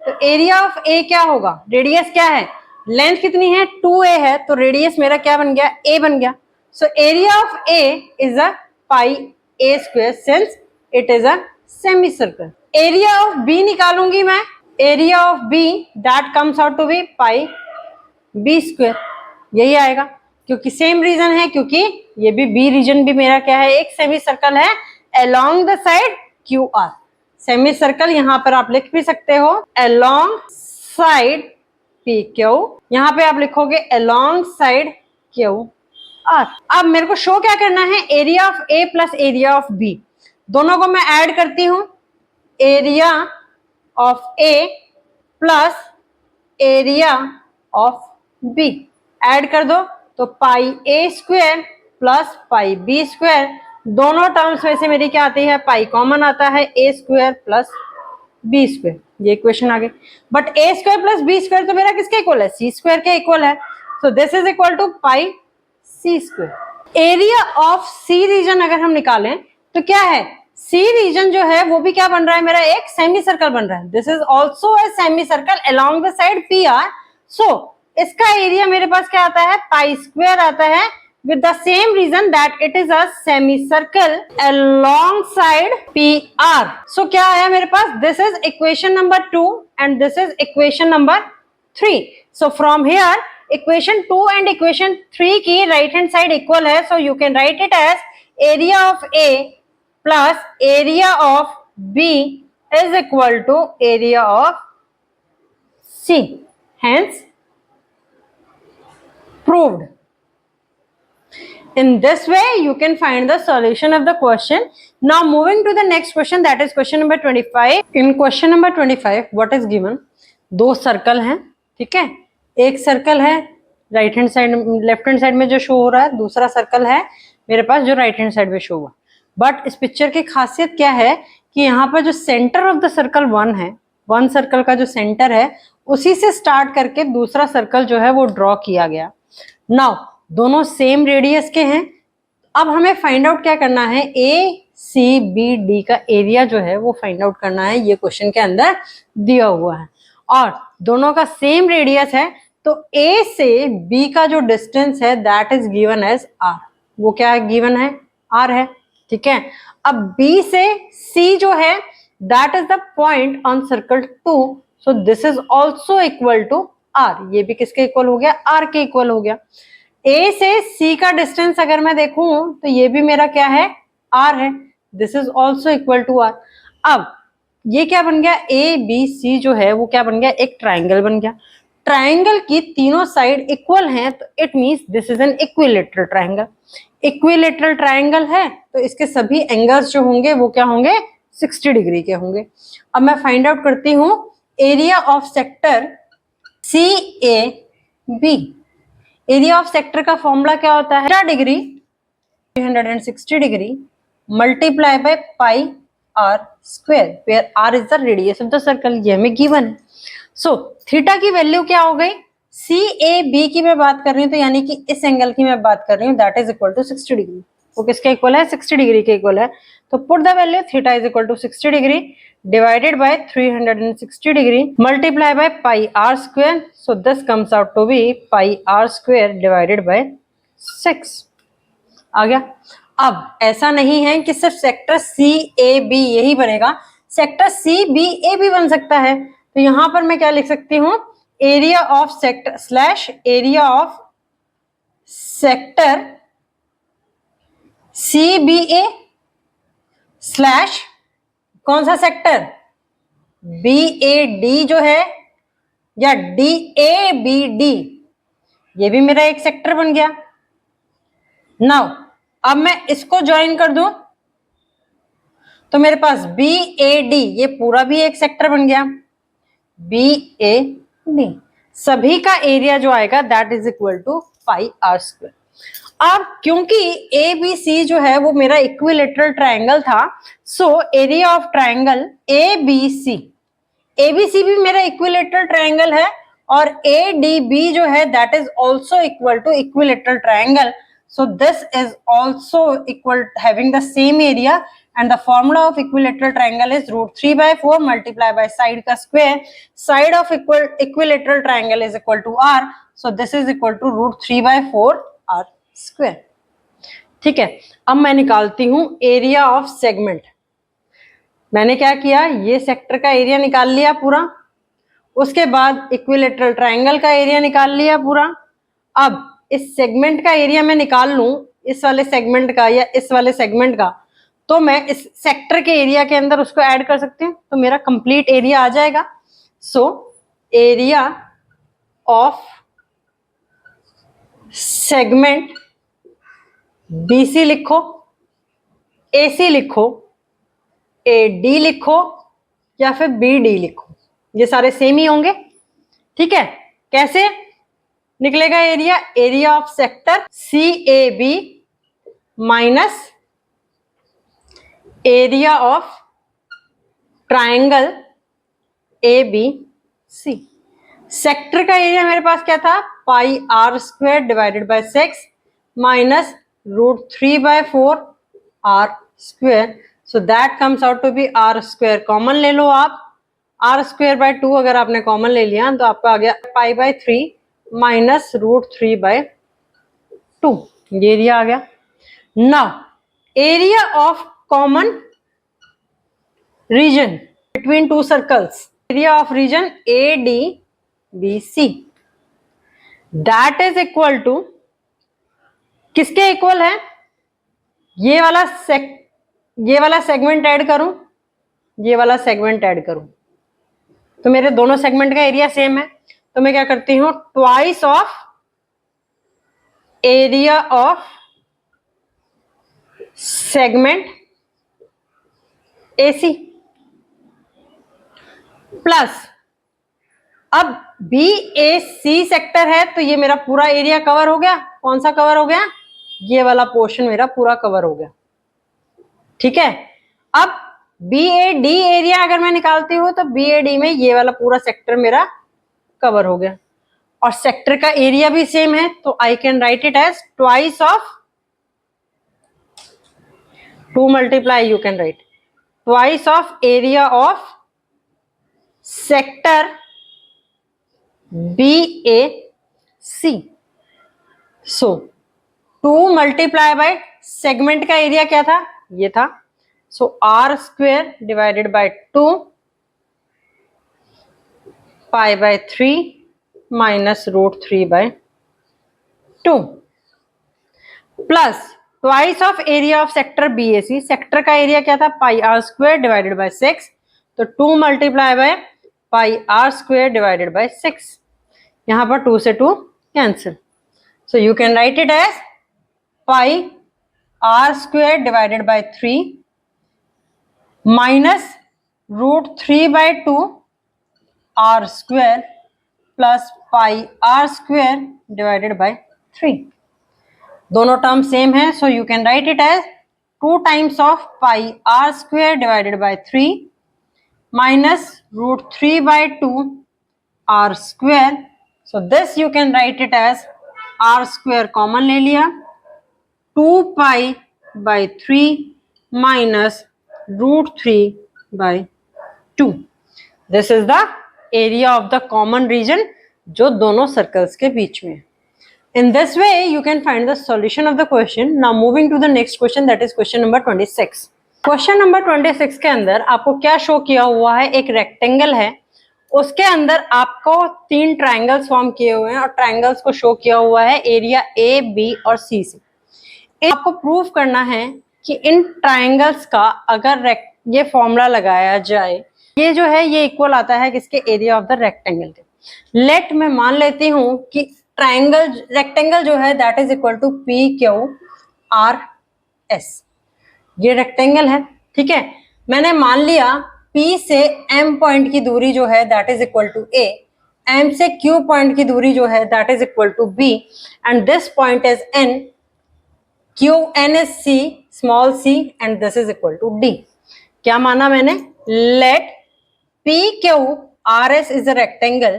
तो एरिया ऑफ ए क्या होगा, रेडियस क्या है, लेंथ कितनी है, 2a है, तो रेडियस मेरा क्या बन गया, a बन गया। So area of A is a pi a square since it is a semi circle. Area of B निकालूंगी मैं, area of B that comes out to be pi B square, यही आएगा क्योंकि सेम रीजन है, क्योंकि ये भी B reason भी मेरा क्या है, एक सेमी सर्कल है along the side Q R. Semi circle यहां पर आप लिख भी सकते हो अलोंग साइड पी क्यू, यहां पे आप लिखोगे अलोंग साइड क्यू आर। अब मेरे को शो क्या करना है, area of A plus area of B, दोनों को मैं ऐड करती हूं, area of A plus area of B add कर दो तो pi A square plus pi B square, दोनों टर्म्स में से मेरी क्या आती है, पाई कॉमन आता है, A square plus B square, ये इक्वेशन आ गई। But A square plus B square तो मेरा किसके इक्वल है, सी स्क्वायर के इक्वल है, so this is equal to pi C square. Area of C region अगर हम निकालें तो क्या है, सी रीजन जो है वो भी क्या बन रहा है, मेरा एक सेमी सर्कल बन रहा है, this is also a semi circle along the side P R. So इसका एरिया मेरे पास क्या आता है, पाई स्क्वायर आता है, with the same reason that it is a semicircle alongside PR. So क्या आया मेरे पास, this is equation number 2 and this is equation number 3. So from here equation 2 and equation 3 की right hand side equal है, so you can write it as area of A plus area of B is equal to area of C. Hence proved. In this way you can find the solution of the question. Now moving to the next question, that is question number 25. In question number 25 what is given, दो circle हैं, ठीक है, एक circle है right hand side left hand side में जो show हो रहा है, दूसरा सर्कल है मेरे पास जो राइट हैंड साइड में शो हुआ। बट इस पिक्चर की खासियत क्या है कि यहाँ पर जो centre of the circle one है, वन सर्कल का जो सेंटर है उसी से स्टार्ट करके दूसरा सर्कल जो है वो ड्रॉ किया गया। नाउ दोनों सेम रेडियस के हैं, अब हमें फाइंड आउट क्या करना है, ए सी बी डी का एरिया जो है वो फाइंड आउट करना है, ये क्वेश्चन के अंदर दिया हुआ है और दोनों का सेम रेडियस है, तो ए से बी का जो डिस्टेंस है that is given as R, वो क्या है, गिवन है आर है, ठीक है। अब बी से सी जो है that is the point on circle 2, so this is also equal to R, ये भी किसके इक्वल हो गया, आर के इक्वल हो गया। ए से सी का डिस्टेंस अगर मैं देखूं तो ये भी मेरा क्या है, आर है, this is also equal to R. अब ये क्या बन गया, ए बी सी जो है वो क्या बन गया, एक ट्राइंगल बन गया। ट्राइंगल की तीनों साइड इक्वल हैं तो it means this is an equilateral triangle. Equilateral triangle है तो इसके सभी एंगल्स जो होंगे वो क्या होंगे, 60 डिग्री के होंगे। अब मैं फाइंड आउट करती हूँ area of sector C A B. Area of sector का फॉर्मूला क्या होता है, 30 degree 360 degree multiply by pi are square, where are is the radius of the circle, ये हमें गिवन है। सो थीटा की वैल्यू क्या हो गई, सी ए बी की मैं बात कर रही हूँ तो यानी कि इस एंगल की मैं बात कर रही हूँ, that is equal to 60 degree. वो किसके इक्वल है, 60 डिग्री के इक्वल है। तो put the value theta is equal to 60 degree divided by 360 degree multiply by pi r square, so this comes out to be pi r square divided by 6 आ गया। अब ऐसा नहीं है कि सिर्फ सेक्टर सी ए बी यही बनेगा, सेक्टर सी बी ए भी बन सकता है। तो यहां पर मैं क्या लिख सकती हूँ, area of sector slash area of sector C B A slash कौन सा सेक्टर, बी ए डी जो है या डी ए बी डी, ये भी मेरा एक सेक्टर बन गया। नाउ अब मैं इसको ज्वाइन कर दूं तो मेरे पास बी ए डी ये पूरा भी एक सेक्टर बन गया, बी ए डी सभी का एरिया जो आएगा that is equal to pi are square. अब क्योंकि ए बी सी जो है वो मेरा इक्विलेटरल ट्राइंगल था, so area of triangle A B C भी मेरा इक्विलेटरल ट्राइंगल है और ADB जो है that is also equal to equilateral triangle, so this is also equal having the same area and the formula of equilateral triangle is √3/4 multiplied by side का square. Side of equilateral triangle is equal to r, so this is equal to √3/4 r square. ठीक है, अब मैं निकालती हूं area of segment. मैंने क्या किया, ये सेक्टर का एरिया निकाल लिया पूरा, उसके बाद इक्विलेटरल ट्राइंगल का एरिया निकाल लिया पूरा। अब इस सेगमेंट का एरिया मैं निकाल लूं, इस वाले सेगमेंट का या इस वाले सेगमेंट का, तो मैं इस सेक्टर के एरिया के अंदर उसको ऐड कर सकती हूँ, तो मेरा कंप्लीट एरिया आ जाएगा। So area of segment BC लिखो, AC लिखो, AD लिखो या फिर BD लिखो, ये सारे सेम ही होंगे। ठीक है, कैसे निकलेगा area? Area of sector CAB minus area of triangle ABC। Sector का एरिया मेरे पास क्या था, πr² divided by 6 minus √3/4 r², so that comes out to be r²। Common ले लो आप, r²/2 अगर आपने कॉमन ले लिया तो आपका आ गया π/3 माइनस √3/2, ये एरिया आ गया। Now area of common region between two circles, area of region ADBC that is equal to, किसके इक्वल है? ये वाला सेगमेंट ऐड करूं, ये वाला सेगमेंट ऐड करूं, तो मेरे दोनों सेगमेंट का एरिया सेम है, तो मैं क्या करती हूं, twice of area of segment AC plus, अब BAC सेक्टर है तो ये मेरा पूरा एरिया कवर हो गया। कौन सा कवर हो गया? ये वाला पोर्शन मेरा पूरा कवर हो गया। ठीक है, अब BAD एरिया अगर मैं निकालती हूं तो BAD में ये वाला पूरा सेक्टर मेरा कवर हो गया, और सेक्टर का एरिया भी सेम है, तो I can write it as twice of 2 multiply, you can write twice of area of sector BAC। So 2 multiply by segment का एरिया क्या था, ये था, so r² divided by 2 π/3 minus √3/2 plus twice of area of sector BAC। Sector का area क्या था, πr² divided by 6, तो 2 multiply bye πr² divided by 6, यहां पर 2 से 2 cancel, so you can write it as πr² divided by 3 minus √3/2 r² plus πr² divided by 3। दोनों term same है, so you can write it as 2 times of πr² divided by 3 minus √3/2 r², so this you can write it as r² common ले लिया, 2π/3 minus √3/2। This is the area of the common region जो दोनों circles के बीच में। In this way, you can find the solution of the question. Now moving to the next question, that is question number 26. Question number 26 के अंदर आपको क्या show किया हुआ है, एक रेक्टेंगल है, उसके अंदर आपको 3 ट्राइंगल्स फॉर्म किए हुए हैं और ट्राइंगल्स को शो किया हुआ है एरिया A, B और C से। आपको प्रूव करना है कि इन ट्राइंगल्स का अगर ये फॉर्मूला लगाया जाए, ये जो है ये इक्वल आता है किसके, एरिया ऑफ द रेक्टेंगल के। लेट मैं मान लेती हूं कि रेक्टेंगल जो है that is equal to PQRS, ये रेक्टेंगल है। ठीक है, मैंने मान लिया P से M पॉइंट की दूरी जो है that is equal to A, M से Q पॉइंट की दूरी जो है that is equal to B, and this point is N, QN is C, small c, and this is equal to D। क्या माना मैंने, late PQRS is a rectangle।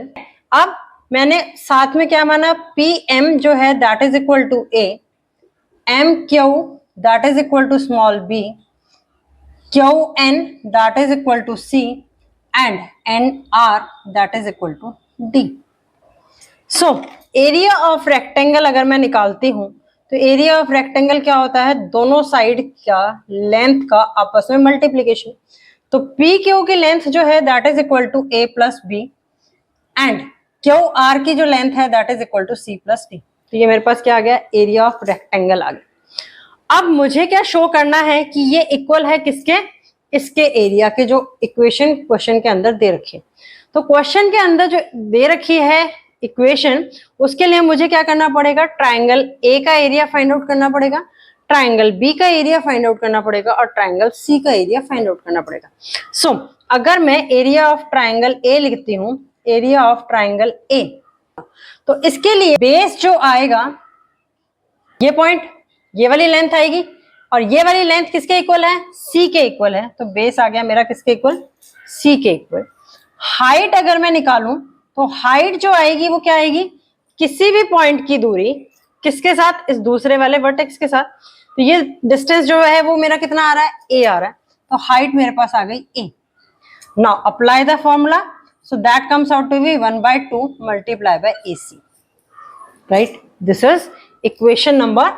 अब मैंने साथ में क्या माना, पी एम जो है that is equal to A, M Q that is equal to small B, Q N that is equal to C, and N R that is equal to D. So area of rectangle अगर मैं निकालती हूं तो area of rectangle क्या होता है, दोनों side का लेंथ का आपस में मल्टीप्लीकेशन। तो पी क्यू की लेंथ जो है that is equal to A plus B, and Q R की जो लेंथ है that is equal to C plus D. तो ये मेरे पास क्या आ गया, एरिया ऑफ रेक्टेंगल आ गया। अब मुझे क्या शो करना है कि ये इक्वल है किसके, इसके एरिया के, जो इक्वेशन क्वेश्चन के अंदर दे रखी है। तो क्वेश्चन के अंदर जो दे रखी है इक्वेशन, उसके लिए मुझे क्या करना पड़ेगा, ट्राइंगल ए का एरिया फाइंड आउट करना पड़ेगा, ट्राइंगल बी का एरिया फाइंड आउट करना पड़ेगा, और ट्राइंगल सी का एरिया फाइंड आउट करना पड़ेगा। सो अगर मैं एरिया ऑफ ट्राइंगल ए लिखती हूँ, एरिया ऑफ ट्राइंगल ए, तो इसके लिए बेस जो आएगा, ये पॉइंट, ये वाली लेंथ आएगी, और ये वाली लेंथ किसके इक्वल है, सी के इक्वल है। तो बेस आ गया मेरा किसके इक्वल, सी के इक्वल। हाइट अगर मैं निकालूं तो हाइट जो आएगी वो क्या आएगी, किसी भी पॉइंट की दूरी किसके साथ, इस दूसरे वाले वर्टेक्स के साथ। तो ये डिस्टेंस जो है वो मेरा कितना आ रहा है, ए आ रहा है। तो हाइट मेरे पास आ गई A. Now apply the formula, so that comes out to be 1/2 multiply by AC, right. This is equation number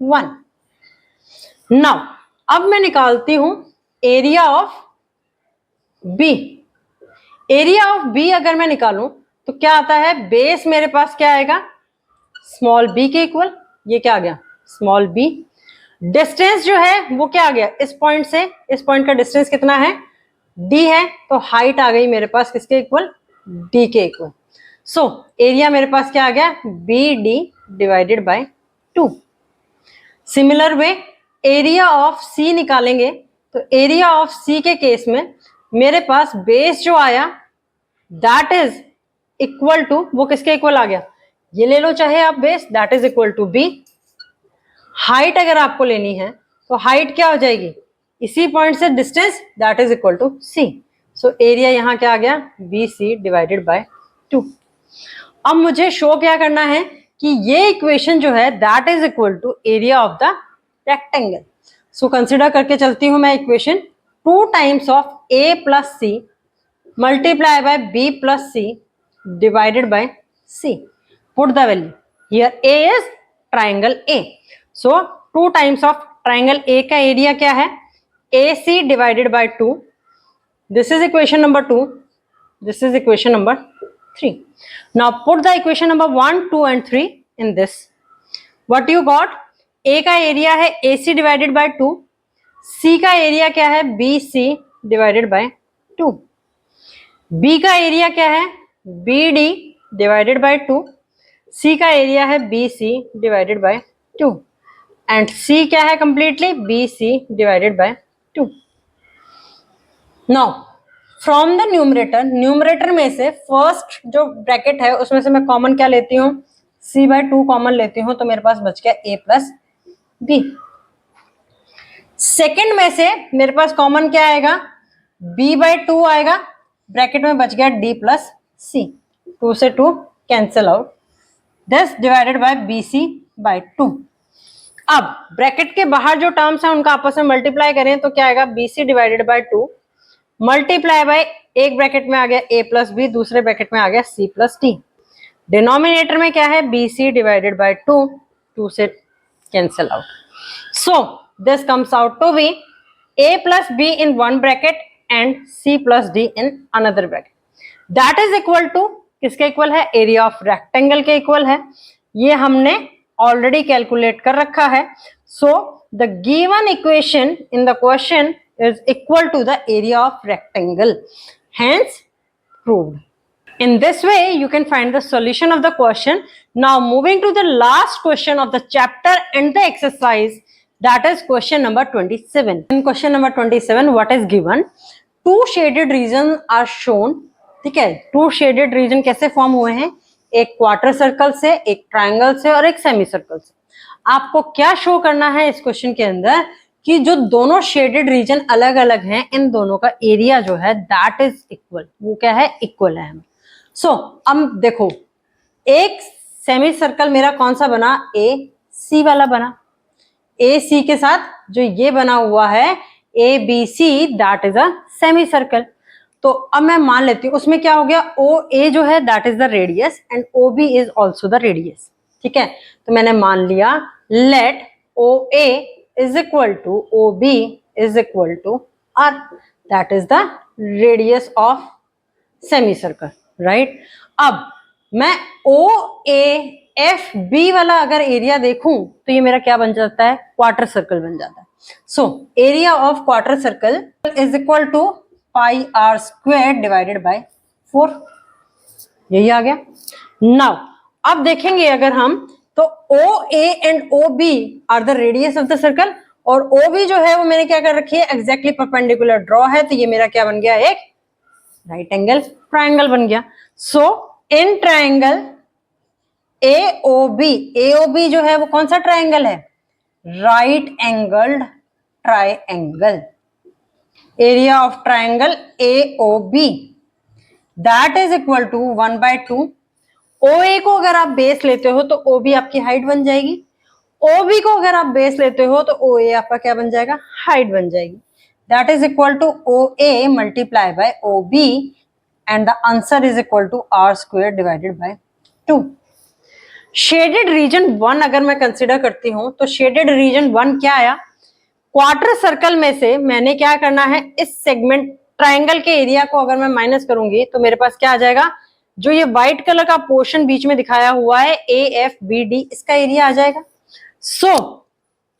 1। Now अब मैं निकालती हूं area of B. Area of B अगर मैं निकालूं तो क्या आता है, बेस मेरे पास क्या आएगा, स्मॉल बी के इक्वल। ये क्या आ गया, स्मॉल बी। डिस्टेंस जो है वो क्या आ गया, इस पॉइंट से इस पॉइंट का डिस्टेंस कितना है, डी है। तो हाइट आ गई मेरे पास किसके इक्वल, डी के इक्वल। सो एरिया मेरे पास क्या आ गया, B D divided by 2। Similar way area of C निकालेंगे तो एरिया ऑफ सी के केस में मेरे पास बेस जो आया दैट इज इक्वल टू, वो किसके इक्वल आ गया, ये ले लो चाहे आप base, that is equal to B. Height अगर आपको लेनी है तो हाइट क्या हो जाएगी, इसी पॉइंट से distance, that is equal to C. So area यहां क्या आ गया, बी सी डिवाइडेड बाय 2। अब मुझे शो क्या करना है कि ये इक्वेशन जो है that is equal to area of the rectangle. So consider करके चलती हूं मैं equation, 2 times of a plus C multiply by b plus C divided by c। Put the value here, a is triangle a, so 2 times of triangle a का area क्या है, ac divided by 2। This is equation number 2, this is equation number 3। Now put the equation number 1, 2 and 3 in this. What you got, a का area है ac divided by 2, c का area क्या है, bc divided by 2, b का area क्या है, bd divided by 2, c का area है bc divided by 2, and c क्या है completely, bc divided by 2। Now from the numerator, numerator में से फर्स्ट जो ब्रैकेट है उसमें से मैं कॉमन क्या लेती हूँ, c/2 कॉमन लेती हूँ, तो मेरे पास बच गया a प्लस बी। सेकेंड में से मेरे पास कॉमन क्या आएगा, b/2 आएगा, ब्रैकेट में बच गया d प्लस सी, 2 से 2 cancel out, this divided by bc/2। अब ब्रैकेट के बाहर जो टर्म्स हैं उनका आपस में मल्टीप्लाई करें तो क्या आएगा, bc divided by 2 multiply bye, एक ब्रैकेट में आ गया a प्लस बी, दूसरे ब्रैकेट में आ गया c प्लस डी। डिनोमिनेटर में क्या है, bc डिवाइडेड बाय 2, 2 से cancel out. So this comes out to be a plus b in one bracket and c plus d in another bracket. That is equal to, किसके equal है, area of rectangle के equal है। ये हमने already calculate कर रखा है। So the given equation in the question is equal to the area of rectangle, hence proved. In this way you can find the solution of the question. Now moving to the last question of the chapter and the exercise, that is question number 27. In question number 27 what is given, 2 shaded regions are shown। ठीक है, 2 shaded region कैसे form हुए हैं, एक quarter circle से, एक triangle से और एक सेमी सर्कल से। आपको क्या शो करना है इस क्वेश्चन के अंदर कि जो दोनों शेडेड रीजन अलग अलग हैं, इन दोनों का एरिया जो है दैट इज इक्वल, वो क्या है, इक्वल है। सो अब देखो एक सेमी सर्कल मेरा कौन सा बना, ए सी वाला बना। ए सी के साथ जो ये बना हुआ है A B C, that is a semi circle. तो अब मैं मान लेती हूँ उसमें क्या हो गया, ओ ए जो है that is the radius and O B is also the radius. ठीक है, तो मैंने मान लिया let O A is equal to O B is equal to R, that is the radius of semi circle, right. अब मैं ओ ए F B वाला अगर एरिया देखूं तो ये मेरा क्या बन जाता है, क्वार्टर सर्कल बन जाता है। So area of quarter circle is equal to pi are square divided by 4, यही आ गया। नाउ अब देखेंगे अगर हम, तो O A and O B are the radius of the circle, और ओ बी जो है वो मैंने क्या कर रखी है, एग्जैक्टली परपेंडिकुलर ड्रॉ है, तो ये मेरा क्या बन गया, एक राइट एंगल ट्राइंगल बन गया। सो इन ट्राइंगल एओबी जो है वो कौन सा ट्राइंगल है, right angled triangle. Area of triangle AOB that is equal to 1/2। O A को अगर आप बेस लेते हो तो ओ बी आपकी हाइट बन जाएगी, ओ बी को अगर आप बेस लेते हो तो ओ ए आपका क्या बन जाएगा, हाइट बन जाएगी। That is equal to O A multiply by O B and the answer is equal to are square divided by 2। Shaded region 1 अगर मैं कंसिडर करती हूं तो शेडेड रीजन 1 क्या आया, क्वार्टर सर्कल में से मैंने क्या करना है, इस सेगमेंट ट्राइंगल के एरिया को अगर मैं माइनस करूंगी तो मेरे पास क्या आ जाएगा, जो ये व्हाइट कलर का पोर्शन बीच में दिखाया हुआ है ए एफ बी डी, इसका एरिया आ जाएगा। So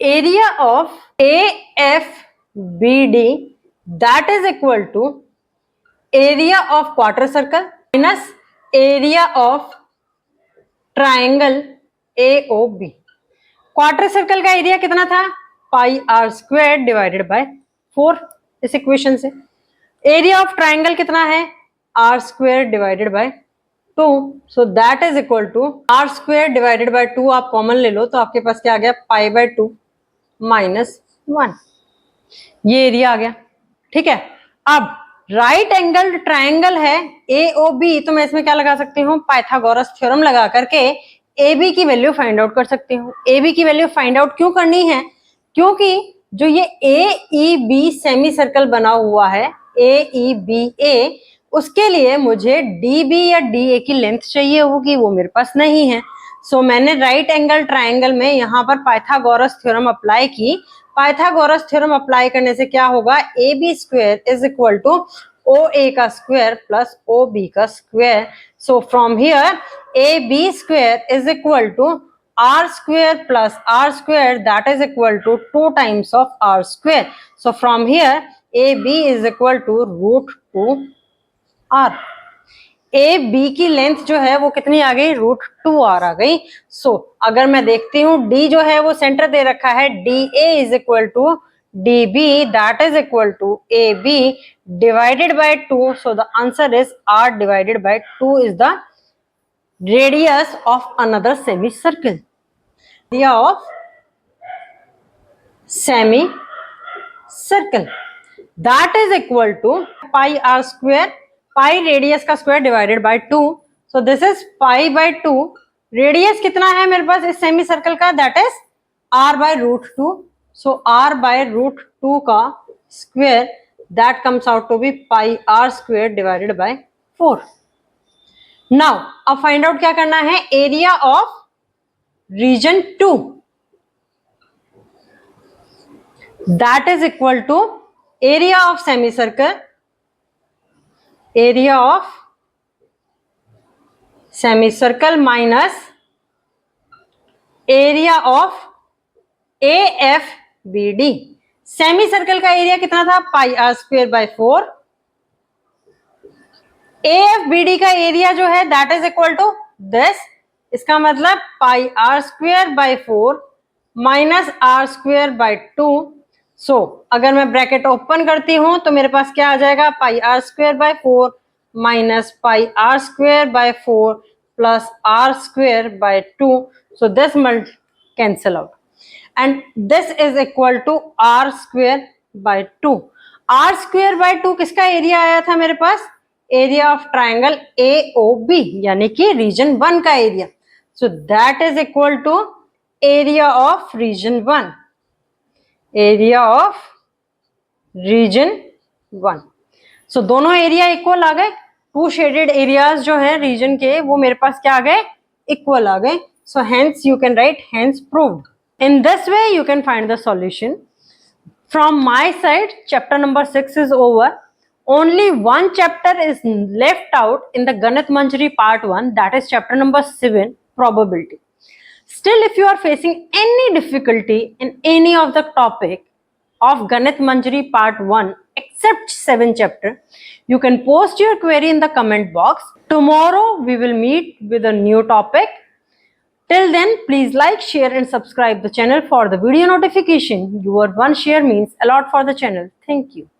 area of A F B D that is equal to area of quarter circle minus area of triangle AOB. Quarter circle का एरिया कितना था, pi are square divided by 4, इस equation से। Area of triangle कितना है, r square divided by 2, so that is equal to are square divided by 2, आप common ले लो तो आपके पास क्या आ गया, पाई बाय 2 माइनस 1, ये एरिया आ गया। ठीक है, अब राइट एंगल ट्राइंगल है ए ओ बी, तो मैं इसमें क्या लगा सकती हूँ, पाइथागोरस थ्योरम लगा करके ए बी की वैल्यू फाइंड आउट कर सकती हूँ। ए बी की वैल्यू फाइंड आउट क्यों करनी है, क्योंकि जो ये ए ई बी सेमी सर्कल बना हुआ है ए ई बी ए, उसके लिए मुझे डी बी या डी ए की लेंथ चाहिए होगी, वो मेरे पास नहीं है। सो मैंने राइट एंगल ट्राइंगल में यहाँ पर पाइथागोरस थ्योरम अप्लाई की। पाइथागोरस थ्योरम अप्लाई करने से क्या होगा, A B square is equal to O A का स्क्वायर प्लस ओ बी का square. So from here A B square is equal to r square plus r square that is equal to 2 times of r square. So from here AB is equal to root 2r. A B की length जो है वो कितनी आ गई, root 2r आ गई। सो अगर मैं देखती हूँ डी जो है वो सेंटर दे रखा है, D A is equal to D B that is equal to A B divided by 2, so the answer is r divided by 2 is the radius of another semicircle. Area of semicircle that is equal to pi r square, pi radius का square divided by 2, so this is pi by 2, radius कितना है मेरे पास इस semicircle का, that is r by root 2, so r by root 2 का square that comes out to be pi r square divided by 4. Now अब find out क्या करना है, area of region 2 that is equal to area of semi circle, area of semi circle minus area of A F B D. Semi circle का area कितना था, pi are square by 4, AFBD का area जो है that is equal to this, इसका मतलब pi are square by 4 minus r square by 2। So अगर मैं ब्रैकेट ओपन करती हूं तो मेरे पास क्या आ जाएगा, pi are square by 4 minus pi are square by 4 plus r square by 2, so this मल्ट cancel out and this is equal to are square by 2। R square by 2 किसका एरिया आया था मेरे पास, एरिया ऑफ ट्राइंगल AOB यानी कि region 1 का area. So that is equal to area of region 1. Area of region 1. सो दोनों एरिया इक्वल आ गए. टू शेडेड एरियाज जो है रीजन के वो मेरे पास क्या आ गए, इक्वल आ गए. So hence you can right hence proved. In this way you can find the solution. From my side, chapter number 6 is over. Only one chapter is left out in the Ganit Manjari part 1, that is chapter number 7, probability. Still, if you are facing any difficulty in any of the topic of Ganit Manjari part 1 except 7 chapter, you can post your query in the comment box. Tomorrow we will meet with a new topic. Till then, please like, share and subscribe the channel for the video notification. Your one share means a lot for the channel. Thank you.